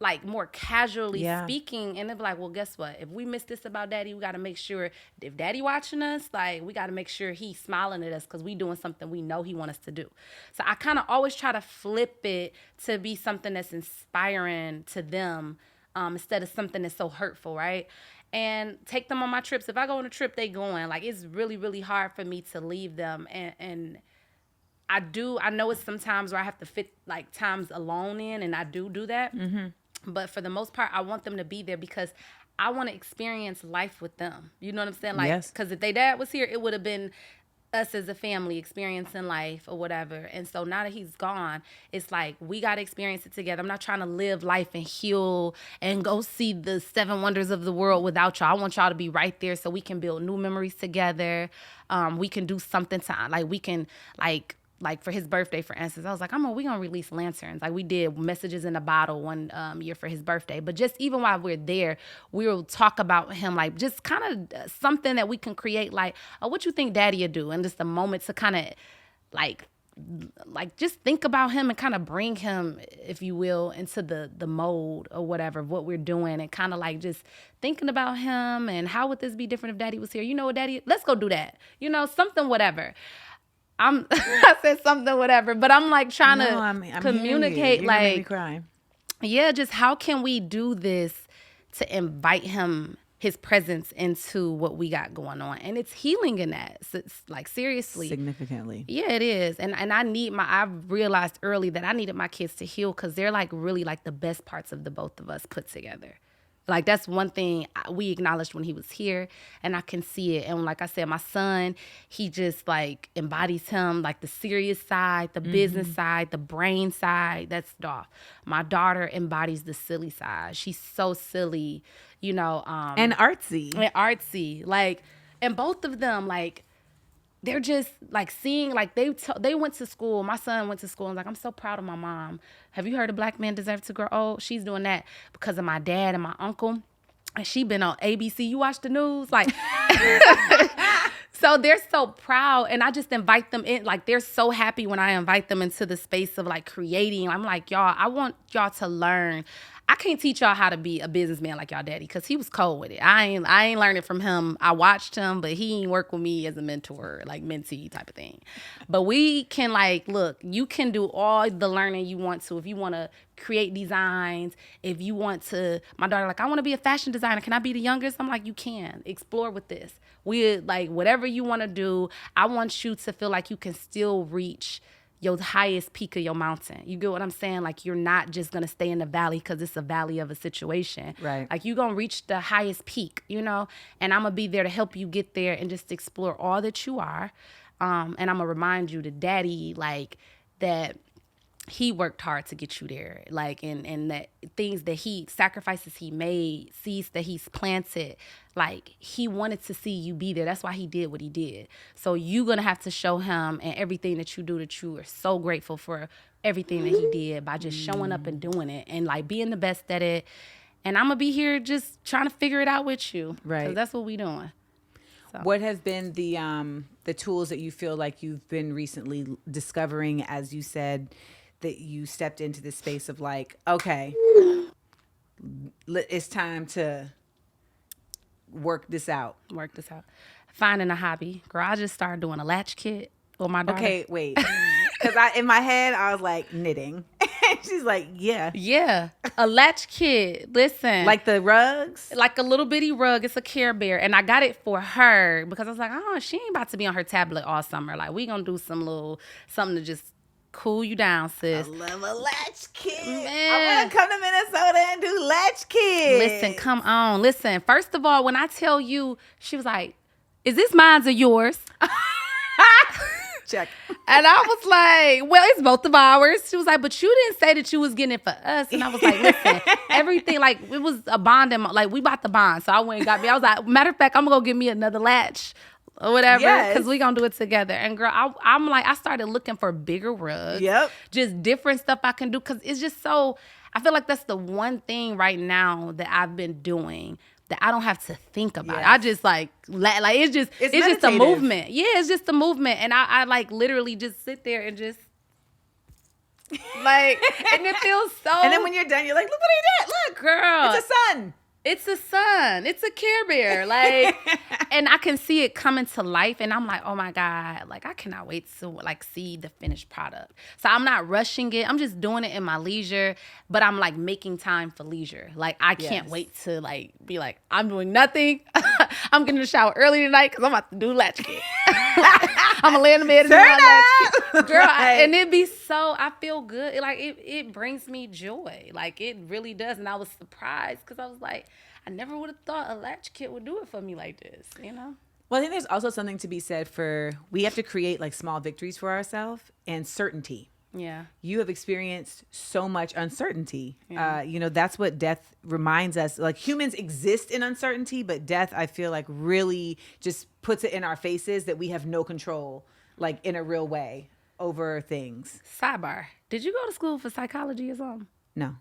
like more casually speaking, and they'll be like, well, guess what? If we miss this about daddy, we got to make sure if daddy watching us, like, we got to make sure he's smiling at us because we doing something we know he want us to do. So I kind of always try to flip it to be something that's inspiring to them instead of something that's so hurtful, right? And take them on my trips. If I go on a trip, they going. Like, it's really, really hard for me to leave them. And I know it's sometimes where I have to fit like times alone in, and I do that. Mm-hmm. But for the most part, I want them to be there because I want to experience life with them. You know what I'm saying? Like, because if their dad was here, it would have been us as a family experiencing life or whatever. And so now that he's gone, it's like we got to experience it together. I'm not trying to live life and heal and go see the 7 wonders of the world without y'all. I want y'all to be right there so we can build new memories together. We can do something to, like, we can, like for his birthday, for instance, I was like, we gonna release lanterns. Like, we did messages in a bottle one year for his birthday. But just even while we're there, we'll talk about him, like just kind of something that we can create, like, what you think daddy would do? And just a moment to kind of like just think about him and kind of bring him, if you will, into the mode or whatever of what we're doing, and kind of like just thinking about him and how would this be different if daddy was here? You know what, daddy, let's go do that. You know, something, whatever. I said something, whatever, but I'm like trying to communicate, like, make me cry. Yeah, just how can we do this to invite his presence into what we got going on, and it's healing in that. So it's like, seriously, significantly. Yeah, it is, and I've realized early that I needed my kids to heal because they're like really like the best parts of the both of us put together. Like, that's one thing we acknowledged when he was here, and I can see it. And like I said, my son, he just like embodies him, like the serious side, the business side, the brain side. That's Dolph. My daughter embodies the silly side. She's so silly, you know. And artsy. And artsy. Like, and both of them, like, they're just like seeing, like they went to school. My son went to school and was like, I'm so proud of my mom. Have you heard a black man deserve to grow old? She's doing that because of my dad and my uncle. And she been on ABC. You watch the news? Like, so they're so proud. And I just invite them in. Like, they're so happy when I invite them into the space of like creating. I'm like, y'all, I want y'all to learn. I can't teach y'all how to be a businessman like y'all daddy, because he was cold with it. I ain't learned it from him. I watched him, but he ain't work with me as a mentor, like mentee type of thing. But we can, like, look, you can do all the learning you want to. If you want to create designs, if you want to, my daughter like, I want to be a fashion designer. Can I be the youngest? I'm like, you can. Explore with this. We, like, whatever you want to do, I want you to feel like you can still reach your highest peak of your mountain. You get what I'm saying? Like, you're not just going to stay in the valley because it's a valley of a situation. Right. Like, you're going to reach the highest peak, you know? And I'm going to be there to help you get there and just explore all that you are. And I'm going to remind you that daddy, like, that he worked hard to get you there. Like, and that things that sacrifices he made, seeds that he's planted, like, he wanted to see you be there. That's why he did what he did. So you're going to have to show him, and everything that you do, that you are so grateful for everything that he did by just showing up and doing it and, like, being the best at it. And I'm going to be here just trying to figure it out with you. Right. Because that's what we doing. So. What has been the tools that you feel like you've been recently discovering, as you said, that you stepped into the space of like, okay, it's time to work this out. Finding a hobby. Girl, I just started doing a latch kit with my daughter. Okay, wait. Because in my head, I was like, knitting. She's like, yeah. Yeah. A latch kit. Listen. Like the rugs? Like a little bitty rug. It's a Care Bear. And I got it for her because I was like, oh, she ain't about to be on her tablet all summer. Like, we gonna do something to just cool you down, sis. I love a latch kit. Man. I want to come to Minnesota and do latch kit. Listen, come on. Listen, first of all, when I tell you, she was like, is this mine or yours? Check. And I was like, well, it's both of ours. She was like, but you didn't say that you was getting it for us. And I was like, listen, everything, like, it was a bond. Like, we bought the bond. So I went and got me. I was like, matter of fact, I'm going to go get me another latch or whatever, because we going to do it together. And girl, I'm like, I started looking for bigger rugs. Yep. Just different stuff I can do, because it's just so, I feel like that's the one thing right now that I've been doing that I don't have to think about. Yes. I just like it's just a movement. Yeah, it's just a movement. And I like literally just sit there and just like, and it feels so. And then when you're done, you're like, look what I did. Look, girl. It's a sun. It's a sun. It's a Care Bear. Like, and I can see it coming to life. And I'm like, oh my God, like, I cannot wait to like see the finished product. So I'm not rushing it. I'm just doing it in my leisure, but I'm like making time for leisure. Like, I can't wait to like be like, I'm doing nothing. I'm getting in the shower early tonight because I'm about to do latch kit. I'm gonna lay in the bed and do my latch kit. Girl, and it be so, I feel good. It brings me joy. Like, it really does. And I was surprised because I was like, I never would have thought a latch kit would do it for me like this, you know? Well, I think there's also something to be said for, we have to create like small victories for ourselves and certainty. Yeah. You have experienced so much uncertainty. Yeah. That's what death reminds us. Like, humans exist in uncertainty, but death, I feel like, really just puts it in our faces that we have no control, like, in a real way over things. Sidebar. Did you go to school for psychology or something? No.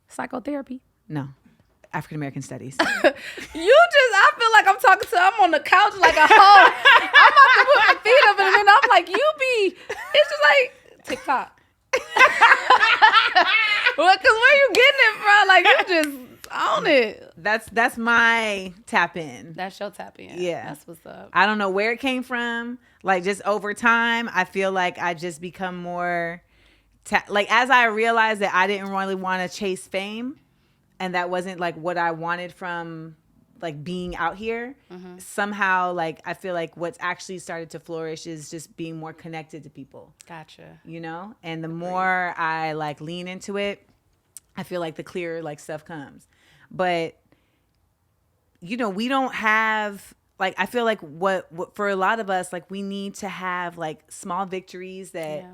Psychotherapy? No. African American studies. I feel like I'm on the couch like a hoe. I'm about to put my feet up and then I'm like, it's just like TikTok. Well, because where you getting it from? Like, you just own it. That's my tap in. That's your tap in. Yeah. That's what's up. I don't know where it came from. Like, just over time, I feel like I just become more, like, as I realized that I didn't really want to chase fame, and that wasn't like what I wanted from like being out here. Mm-hmm. Somehow, like, I feel like what's actually started to flourish is just being more connected to people. Gotcha. And the more I like lean into it, I feel like the clearer like stuff comes. But we don't have, like, I feel like what for a lot of us, like, we need to have like small victories that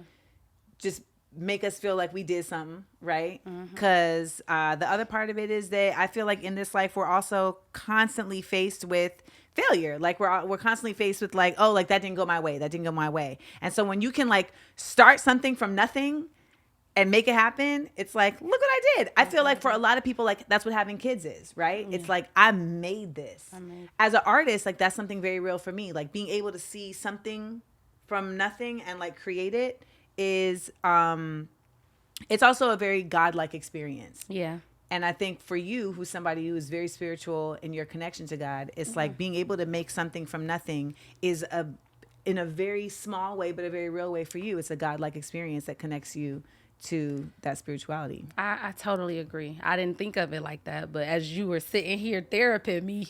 just make us feel like we did something, right? Because the other part of it is that I feel like in this life we're also constantly faced with failure. Like we're constantly faced with like, oh, like that didn't go my way. And so when you can like start something from nothing and make it happen, it's like, look what I did. I feel like for a lot of people, like that's what having kids is, right? It's like, I made this. As an artist, like that's something very real for me. Like being able to see something from nothing and like create it is it's also a very godlike experience. Yeah. And I think for you, who's somebody who is very spiritual in your connection to God, it's like being able to make something from nothing is in a very small way, but a very real way for you. It's a godlike experience that connects you to that spirituality. I totally agree. I didn't think of it like that, but as you were sitting here theraping me.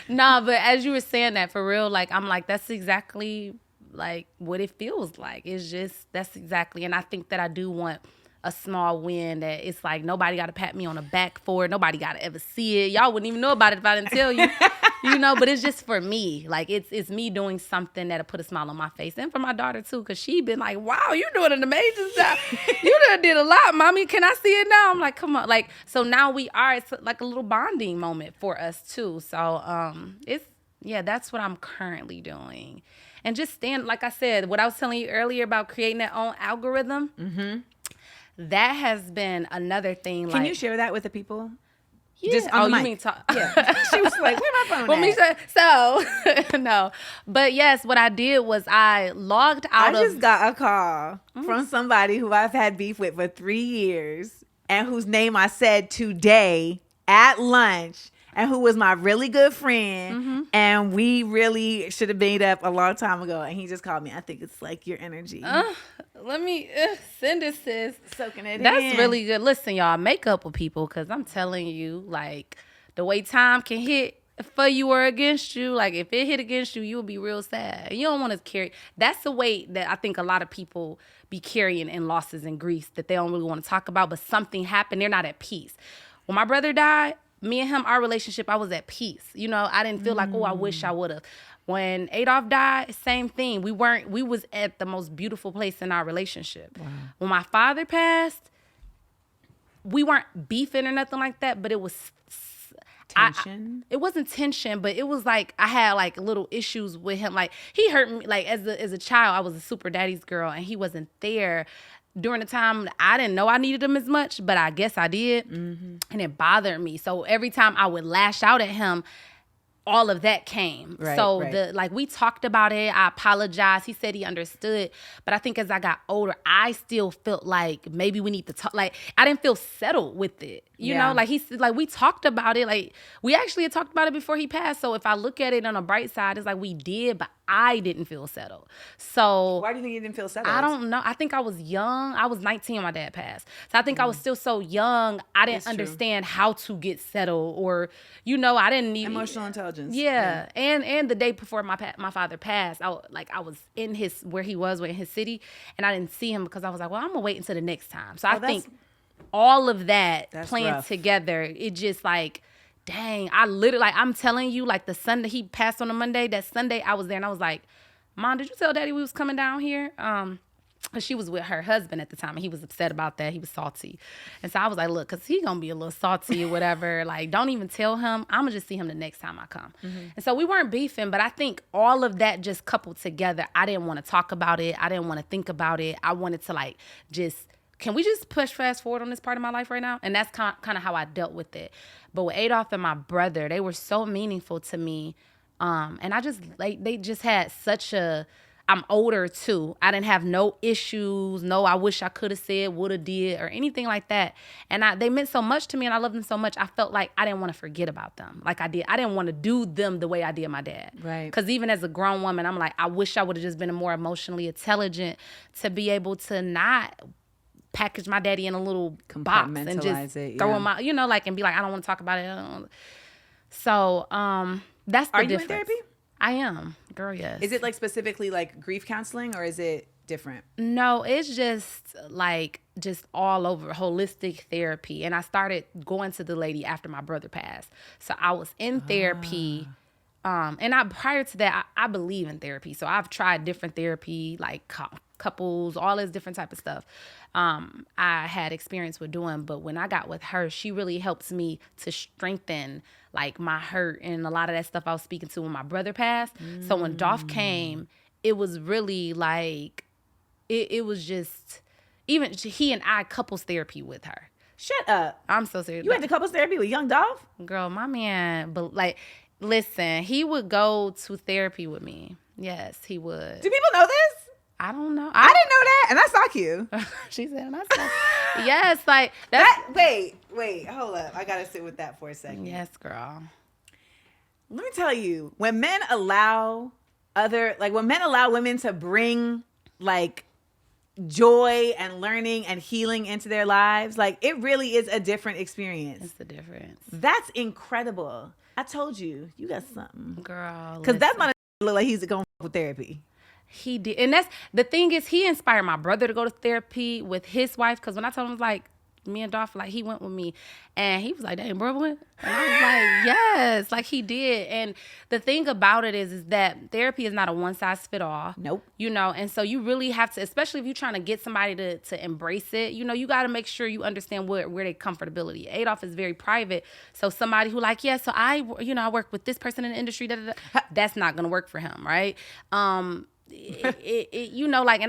No, but as you were saying that, for real, like I'm like, that's exactly like what it feels like. It's just, that's exactly. And I think that I do want a small win that it's like nobody got to pat me on the back for it. Nobody got to ever see it. Y'all wouldn't even know about it if I didn't tell you. But it's just for me. Like it's me doing something that'll put a smile on my face. And for my daughter too, because she been like, wow, you doing an amazing job. You done did a lot, mommy. Can I see it now? I'm like, come on. Like, so now it's like a little bonding moment for us too. So that's what I'm currently doing. And just like I said, what I was telling you earlier about creating that own algorithm, that has been another thing. Can you share that with the people? Yeah. Just on the mic. You mean talk? Yeah. She was like, where my phone at? No. But yes, what I did was I logged out I just got a call from somebody who I've had beef with for 3 years and whose name I said today at lunch and who was my really good friend. And we really should have made up a long time ago. And he just called me. I think it's like your energy. Let me send it, sis. Soaking it in. That's really good. Listen, y'all, make up with people because I'm telling you, like, the way time can hit for you or against you, like, if it hit against you, you'll be real sad. You don't want to carry. That's the weight that I think a lot of people be carrying in losses and griefs that they don't really want to talk about, but something happened. They're not at peace. When my brother died, me and him, our relationship, I was at peace. I didn't feel like, oh, I wish I would have. When Adolph died, same thing. We was at the most beautiful place in our relationship. Wow. When my father passed, we weren't beefing or nothing like that, but it was tension. It wasn't tension, but it was like I had like little issues with him. Like he hurt me. Like as a child, I was a super daddy's girl, and he wasn't there during the time I didn't know I needed him as much, but I guess I did, and it bothered me. So every time I would lash out at him, all of that came. Right. We talked about it. I apologized. He said he understood. But I think as I got older, I still felt like maybe we need to talk. Like I didn't feel settled with it. You know, like we talked about it. Like we actually had talked about it before he passed. So if I look at it on a bright side, it's like we did, but I didn't feel settled. So why do you think you didn't feel settled? I don't know. I think I was young. I was 19 when my dad passed. So I think I was still so young. I didn't understand how to get settled, or I didn't need emotional intelligence. Yeah. And the day before my father passed, I was in where he was in his city, and I didn't see him because I was like, well, I'm gonna wait until the next time. So I think all of that playing together, it just like, dang, I literally, like, I'm telling you, like the Sunday he passed on a Monday, that Sunday I was there and I was like, Mom, did you tell Daddy we was coming down here? She was with her husband at the time and he was upset about that. He was salty. And so I was like, look, because he going to be a little salty or whatever. Like, don't even tell him. I'm going to just see him the next time I come. And so we weren't beefing, but I think all of that just coupled together. I didn't want to talk about it. I didn't want to think about it. I wanted to like can we just push fast forward on this part of my life right now? And that's kind of how I dealt with it. But with Adolph and my brother, they were so meaningful to me. And I just, like, they just had I'm older too. I didn't have no issues. No, I wish I could have said, would have did, or anything like that. And they meant so much to me and I loved them so much. I felt like I didn't want to forget about them like I did. I didn't want to do them the way I did my dad. Right. Because even as a grown woman, I'm like, I wish I would have just been more emotionally intelligent to be able to not package my daddy in a little box and just throw him out, and be like, I don't want to talk about it. So that's the difference. Are you in therapy? I am. Girl, yes. Is it like specifically like grief counseling or is it different? No, it's just like just all over holistic therapy. And I started going to the lady after my brother passed. So I was in therapy. And prior to that, I believe in therapy. So I've tried different therapy, like couples, all this different type of stuff. I had experience with doing, but when I got with her, she really helps me to strengthen like my hurt and a lot of that stuff I was speaking to when my brother passed. So when Dolph came, it was really like, it was just, even he and I couples therapy with her. Shut up. I'm so serious. You went to couples therapy with Young Dolph? Girl, my man, but like, listen, he would go to therapy with me. Yes, he would. Do people know this? I don't know. I didn't know that, and I saw you. She said, and I said, yes, like that's. Wait, hold up. I gotta sit with that for a second. Yes, girl. Let me tell you, when men allow women to bring like joy and learning and healing into their lives, like it really is a different experience. It's the difference. That's incredible. I told you, you got something, Girl. because that's not look like he's going for therapy. He did, and that's the thing is, he inspired my brother to go to therapy with his wife. Because when I told him like me and Dolph, like he went with me, and he was like, "Dang, bro went," and I was like, "Yes," like he did. And the thing about it is that therapy is not a one size fit all. Nope. You know, and so you really have to, especially if you're trying to get somebody to embrace it. You know, you got to make sure you understand where their comfortability. Adolph is very private, so somebody who like, yeah, so I work with this person in the industry. That's not gonna work for him, right? And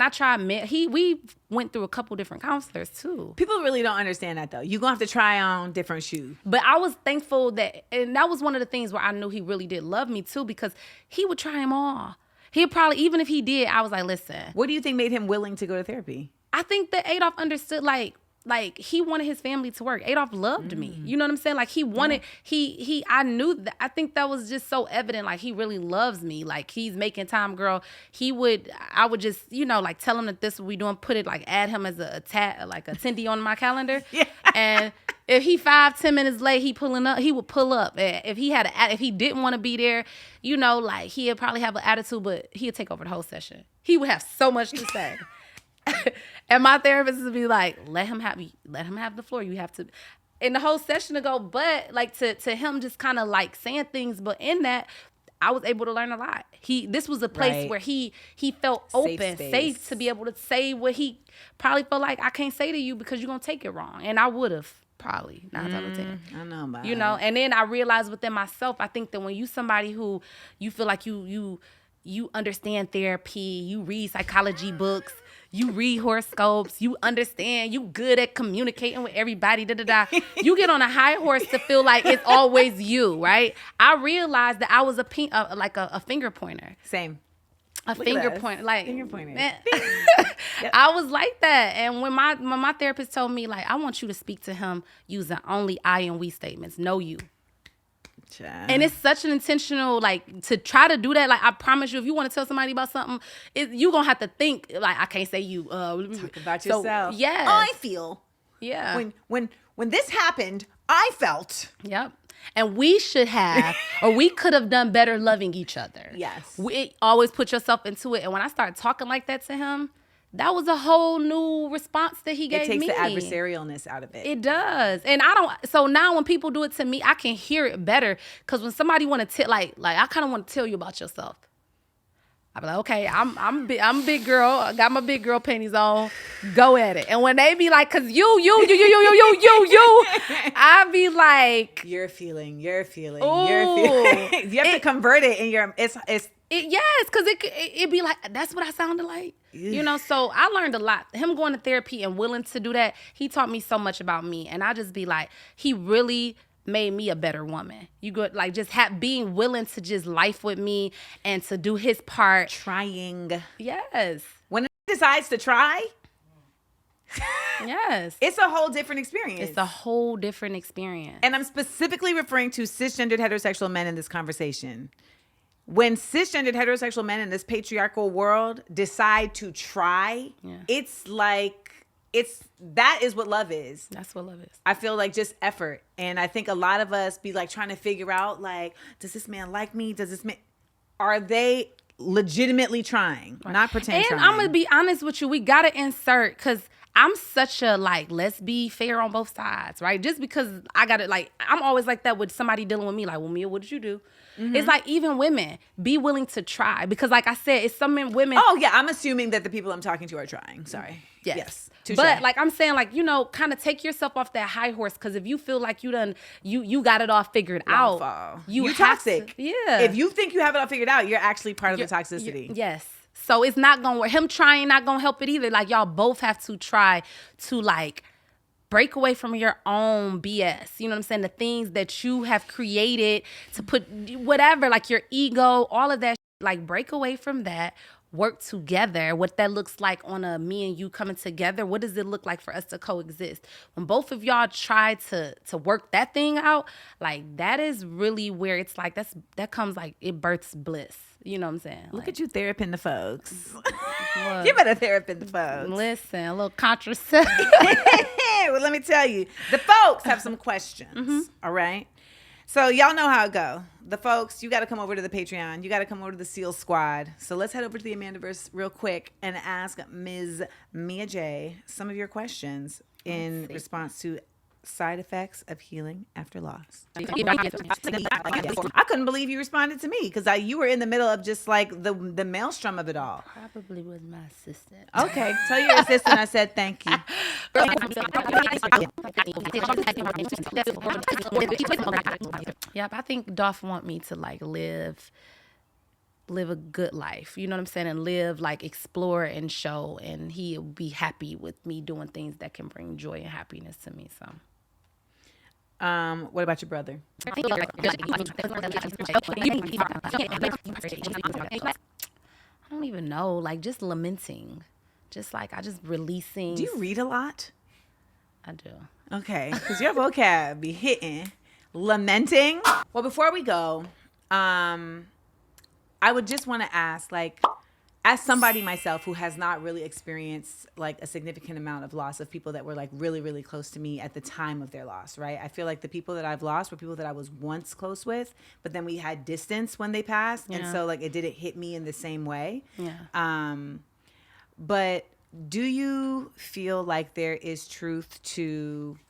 I tried. We went through a couple different counselors too. People really don't understand that though. You're gonna have to try on different shoes. But I was thankful and that was one of the things where I knew he really did love me too, because he would try them all. He'd probably, even if he did, I was like, listen. What do you think made him willing to go to therapy? I think that Adolph understood like he wanted his family to work. Adolph loved me. You know what I'm saying? Like he wanted, I knew that. I think that was just so evident. Like he really loves me. Like he's making time, girl. I would just, like tell him that this is what we doing, put it, like add him as a attendee on my calendar. Yeah. And if he 5-10 minutes late, he would pull up. If he didn't want to be there, like he'd probably have an attitude, but he'd take over the whole session. He would have so much to say. And my therapist would be like, let him have the floor. You have to, in the whole session to go, but like to him just kind of like saying things. But in that, I was able to learn a lot. This was a place where he felt open, safe to be able to say what he probably felt like I can't say to you because you're going to take it wrong. And I would have probably 9 out of 10. I know about it. And then I realized within myself, I think that when you somebody who you feel like you understand therapy, you read psychology books, you read horoscopes, you understand, you good at communicating with everybody, you get on a high horse to feel like it's always you, right? I realized that I was a finger pointer. Same. Finger pointer. Finger pointer. Yep. I was like that. And when my therapist told me, like, I want you to speak to him using only I and we statements, no you. Child. And it's such an intentional, like, to try to do that. Like, I promise you, if you want to tell somebody about something, you're going to have to think, like, I can't say you. Talk about yourself. Yeah. I feel. Yeah. When this happened, I felt. Yep. And we should have, or we could have done better loving each other. Yes. Always put yourself into it. And when I started talking like that to him, that was a whole new response that he gave me. It takes the adversarialness out of it. It does. And so now when people do it to me, I can hear it better. Because when somebody want to like I kind of want to tell you about yourself. I be like, okay, I'm a big girl. I got my big girl panties on. Go at it. And when they be like, cause you, I be like, you're feeling. Ooh, you have to convert it in your. Yes, because it be like, that's what I sounded like. So I learned a lot. Him going to therapy and willing to do that, he taught me so much about me. And I just be like, he really made me a better woman. You go like just being willing to just life with me and to do his part. Trying. Yes. When it decides to try. Yes. It's a whole different experience. It's a whole different experience. And I'm specifically referring to cisgendered heterosexual men in this conversation. When cisgendered heterosexual men in this patriarchal world decide to try, it's like, that is what love is. That's what love is. I feel like just effort. And I think a lot of us be like trying to figure out, like, does this man like me? Does this man, legitimately trying, not pretend And trying. I'm gonna be honest with you, we gotta insert, because I'm such a like, let's be fair on both sides, right? Just because I gotta like, I'm always like that with somebody dealing with me, like, well, Mia, what did you do? It's like, even women, be willing to try, because like I said, it's some women. Oh yeah, I'm assuming that the people I'm talking to are trying. Sorry. Yes. Touche. But like I'm saying, like, you know, kind of take yourself off that high horse, because if you feel like you got it all figured out, fall. you You toxic. Yeah. If you think you have it all figured out, you're actually part of the toxicity. Yes. So it's not gonna work. Him trying not gonna help it either. Like, y'all both have to try to like break away from your own BS. You know what I'm saying? The things that you have created to put whatever, like your ego, all of that. Like, break away from that. Work together. What that looks like on a me and you coming together. What does it look like for us to coexist? When both of y'all try to work that thing out, like, that is really where it's like that comes like, it births bliss. You know what I'm saying? Look at you theraping the folks. What? You better theraping the folks. Listen, a little contraceptive. Well, let me tell you, the folks have some questions. All right. So y'all know how it go. The folks, you got to come over to the Patreon. You got to come over to the Seal Squad. So let's head over to the Amandaverse real quick and ask Ms. Mia Jaye some of your questions in response to side effects of healing after loss. I couldn't believe you responded to me, because you were in the middle of just like the maelstrom of it all. Probably was my assistant. Okay, tell your assistant I said thank you. Yep, I think Dolph want me to like live a good life, you know what I'm saying, and live, like, explore and show, and he'll be happy with me doing things that can bring joy and happiness to me. So what about your brother? I don't even know, like, just lamenting, just like I just releasing. Do you read a lot? I do. Okay, because your vocab be hitting. Lamenting. Well, before we go, I would just want to ask, like, as somebody myself who has not really experienced like a significant amount of loss of people that were like really, really close to me at the time of their loss, right? I feel like the people that I've lost were people that I was once close with, but then we had distance when they passed. Yeah. And so like it didn't hit me in the same way. Yeah. But do you feel like there is truth to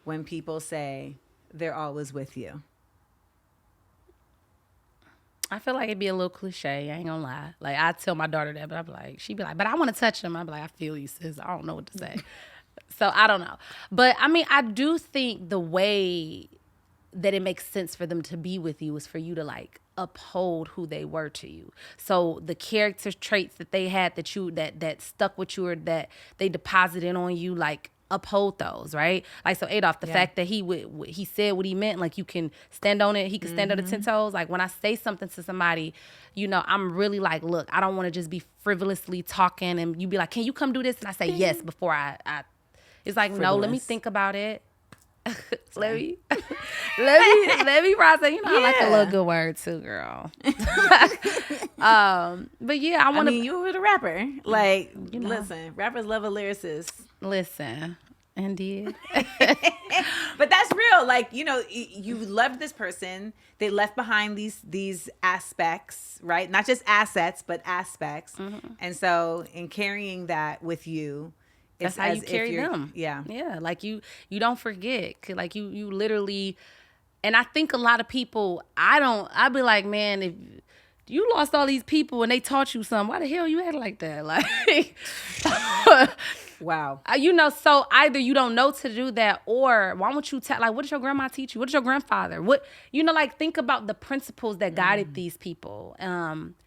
when people say they're always with you? I feel like it'd be a little cliche. I ain't gonna lie. Like, I tell my daughter that, but I'm like, she'd be like, but I want to touch him. I'm like, I feel you, sis. I don't know what to say. So I don't know. But I mean, I do think the way that it makes sense for them to be with you is for you to like uphold who they were to you. So the character traits that they had that stuck with you, or that they deposited on you, like, uphold those, right? Like, so Adolph, the fact that he said what he meant, like, you can stand on it, he can stand on the 10 toes. Like, when I say something to somebody, you know, I'm really like, look, I don't want to just be frivolously talking and you be like, can you come do this? And I say yes before I it's like, frivolous. No, let me think about it. let me process. You know, I like a little good word too, girl. But yeah, I want to. You were the rapper. Like, you know, listen, rappers love a lyricist. Listen, indeed. But that's real. Like, you know, you loved this person. They left behind these aspects, right? Not just assets, but aspects. Mm-hmm. And so, in carrying that with you. That's how you carry them. Yeah. Yeah. Like, you don't forget. Like, you literally, and I think a lot of people, I'd be like, man, if you lost all these people and they taught you something, why the hell you act like that? Like, wow. You know, so either you don't know to do that, or why won't you like, what did your grandma teach you? What did your grandfather? What, you know, like, think about the principles that guided these people.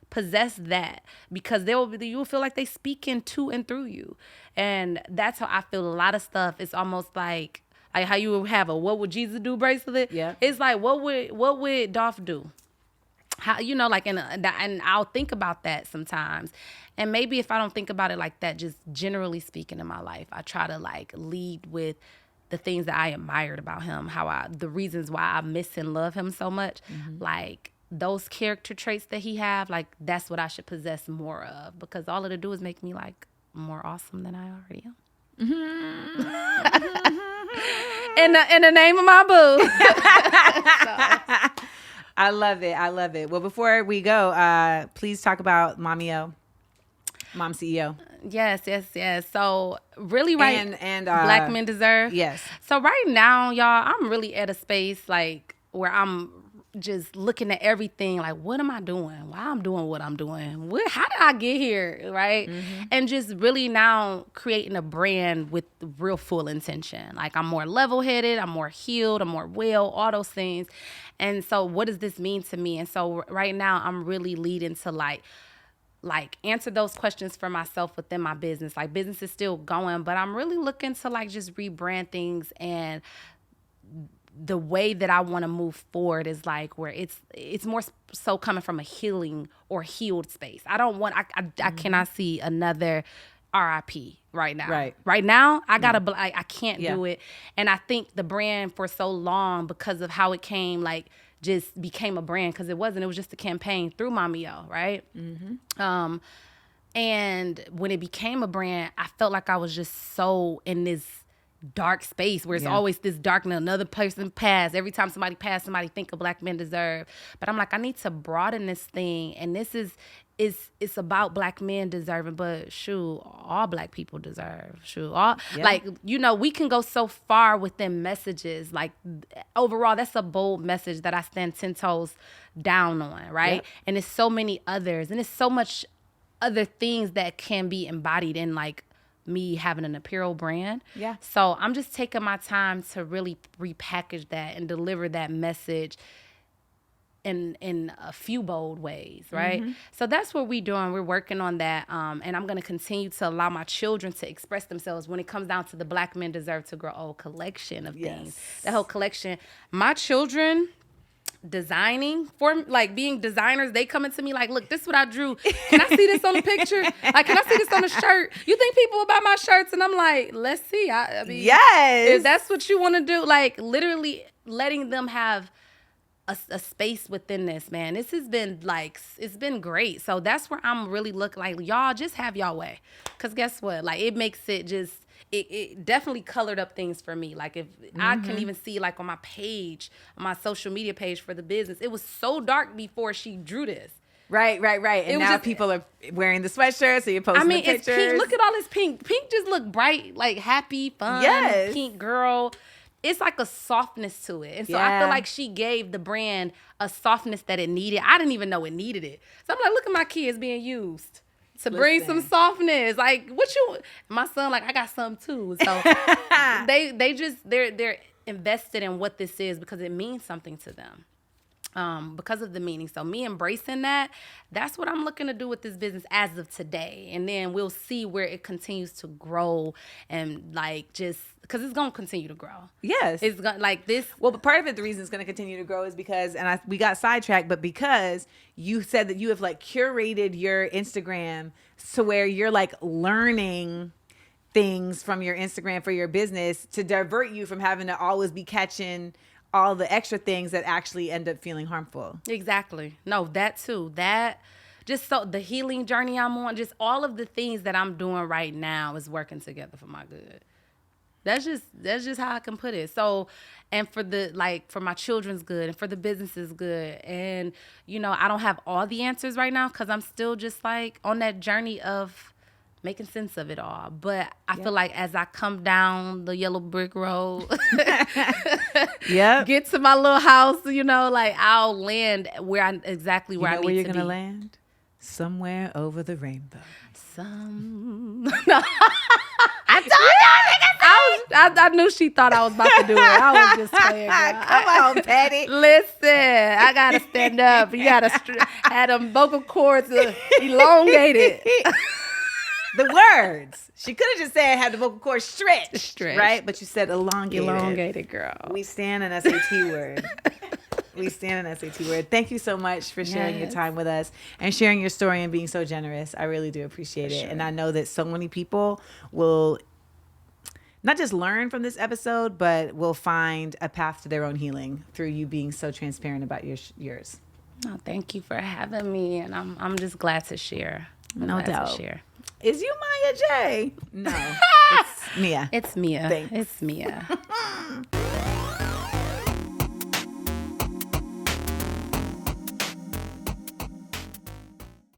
Possess that, because you'll feel like they speaking to and through you. And that's how I feel. A lot of stuff, it's almost like how you would have a "What would Jesus do" bracelet. Yeah, it's like, what would Dolph do? How, you know, like, and I'll think about that sometimes. And maybe if I don't think about it like that, just generally speaking in my life, I try to like lead with the things that I admired about him, the reasons why I miss and love him so much, like. Those character traits that he have, like, that's what I should possess more of, because all it'll do is make me like more awesome than I already am. Mm-hmm. in the name of my boo. I love it. I love it. Well, before we go, please talk about Mommy O, Mom CEO. Yes. So really, and Black Men Deserve. Yes. So right now, y'all, I'm really at a space like where I'm just looking at everything like, what am I doing? Why I'm doing what I'm doing? How did I get here? Right? Mm-hmm. And just really now creating a brand with real full intention. Like I'm more level-headed, I'm more healed, I'm more well, all those things. And so what does this mean to me? And so right now I'm really leading to like answer those questions for myself within my business. Like business is still going, but I'm really looking to like just rebrand things, and the way that I want to move forward is like where it's more so coming from a healing or healed space. I don't want, I cannot see another RIP right now. Right now, I can't do it. And I think the brand for so long, because of how it came, like just became a brand, because it was just a campaign through Mommy O, right? Mm-hmm. And when it became a brand, I felt like I was just so in this dark space where it's always this darkness. Another person passed. Every time somebody passed, somebody think of Black Men Deserve. But I'm like, I need to broaden this thing. And this it's about Black men deserving, but shoot, all Black people deserve. Shoot, like, you know, we can go so far within messages. Like overall, that's a bold message that I stand 10 toes down on, right? Yep. And it's so many others, and it's so much other things that can be embodied in like me having an apparel brand. Yeah. So I'm just taking my time to really repackage that and deliver that message in a few bold ways, right? Mm-hmm. So that's what we're doing. We're working on that. And I'm going to continue to allow my children to express themselves when it comes down to the Black Men Deserve to Grow old collection of things. The whole collection. My children designing for like being designers, they coming to me like, look, this is what I drew. Can I see this on the picture? Like, can I see this on the shirt? You think people will buy my shirts? And I'm like, let's see. I mean, if that's what you want to do, like literally letting them have a space within this, man. This has been like, it's been great. So that's where I'm really looking like, y'all just have y'all way. Cause guess what? Like it makes it just, it definitely colored up things for me. Like if I can even see like on my page, on my social media page for the business, it was so dark before she drew this. Right. And now people are wearing the sweatshirt, so you're posting the pictures. It's pink. Look at all this pink. Pink just look bright, like happy, fun, pink girl. It's like a softness to it. And so I feel like she gave the brand a softness that it needed. I didn't even know it needed it. So I'm like, look at my kids being used to bring some softness. Like, what you, my son, like, I got some too. So they're invested in what this is because it means something to them. Because of the meaning. So me embracing that's what I'm looking to do with this business as of today. And then we'll see where it continues to grow and like just because it's going to continue to grow. Yes. It's going like this. Well, but part of it, the reason it's going to continue to grow is because, and we got sidetracked, but because you said that you have like curated your Instagram to where you're like learning things from your Instagram for your business to divert you from having to always be catching all the extra things that actually end up feeling harmful. Exactly. No, that too. That just so the healing journey I'm on, just all of the things that I'm doing right now is working together for my good. That's just how I can put it. So, and for my children's good and for the business's good. And, you know, I don't have all the answers right now because I'm still just like on that journey of making sense of it all. But I feel like as I come down the yellow brick road, get to my little house, you know, like I'll land where I need to be. Where you're going to land? Somewhere over the rainbow. I told y'all, I knew she thought I was about to do it. I was just playing, girl. Come on, Patty. Listen, I got to stand up. You got to have them vocal cords elongated. The words. She could have just said had the vocal cords stretched, right? But you said elongated. Elongated, girl. We stand an SAT word. We stand an SAT word. Thank you so much for sharing your time with us and sharing your story and being so generous. I really do appreciate it. And I know that so many people will not just learn from this episode, but will find a path to their own healing through you being so transparent about yours. Oh, thank you for having me. And I'm just glad to share. No doubt. Is you Mia Jaye? No, it's Mia. It's Mia. Thanks. It's Mia.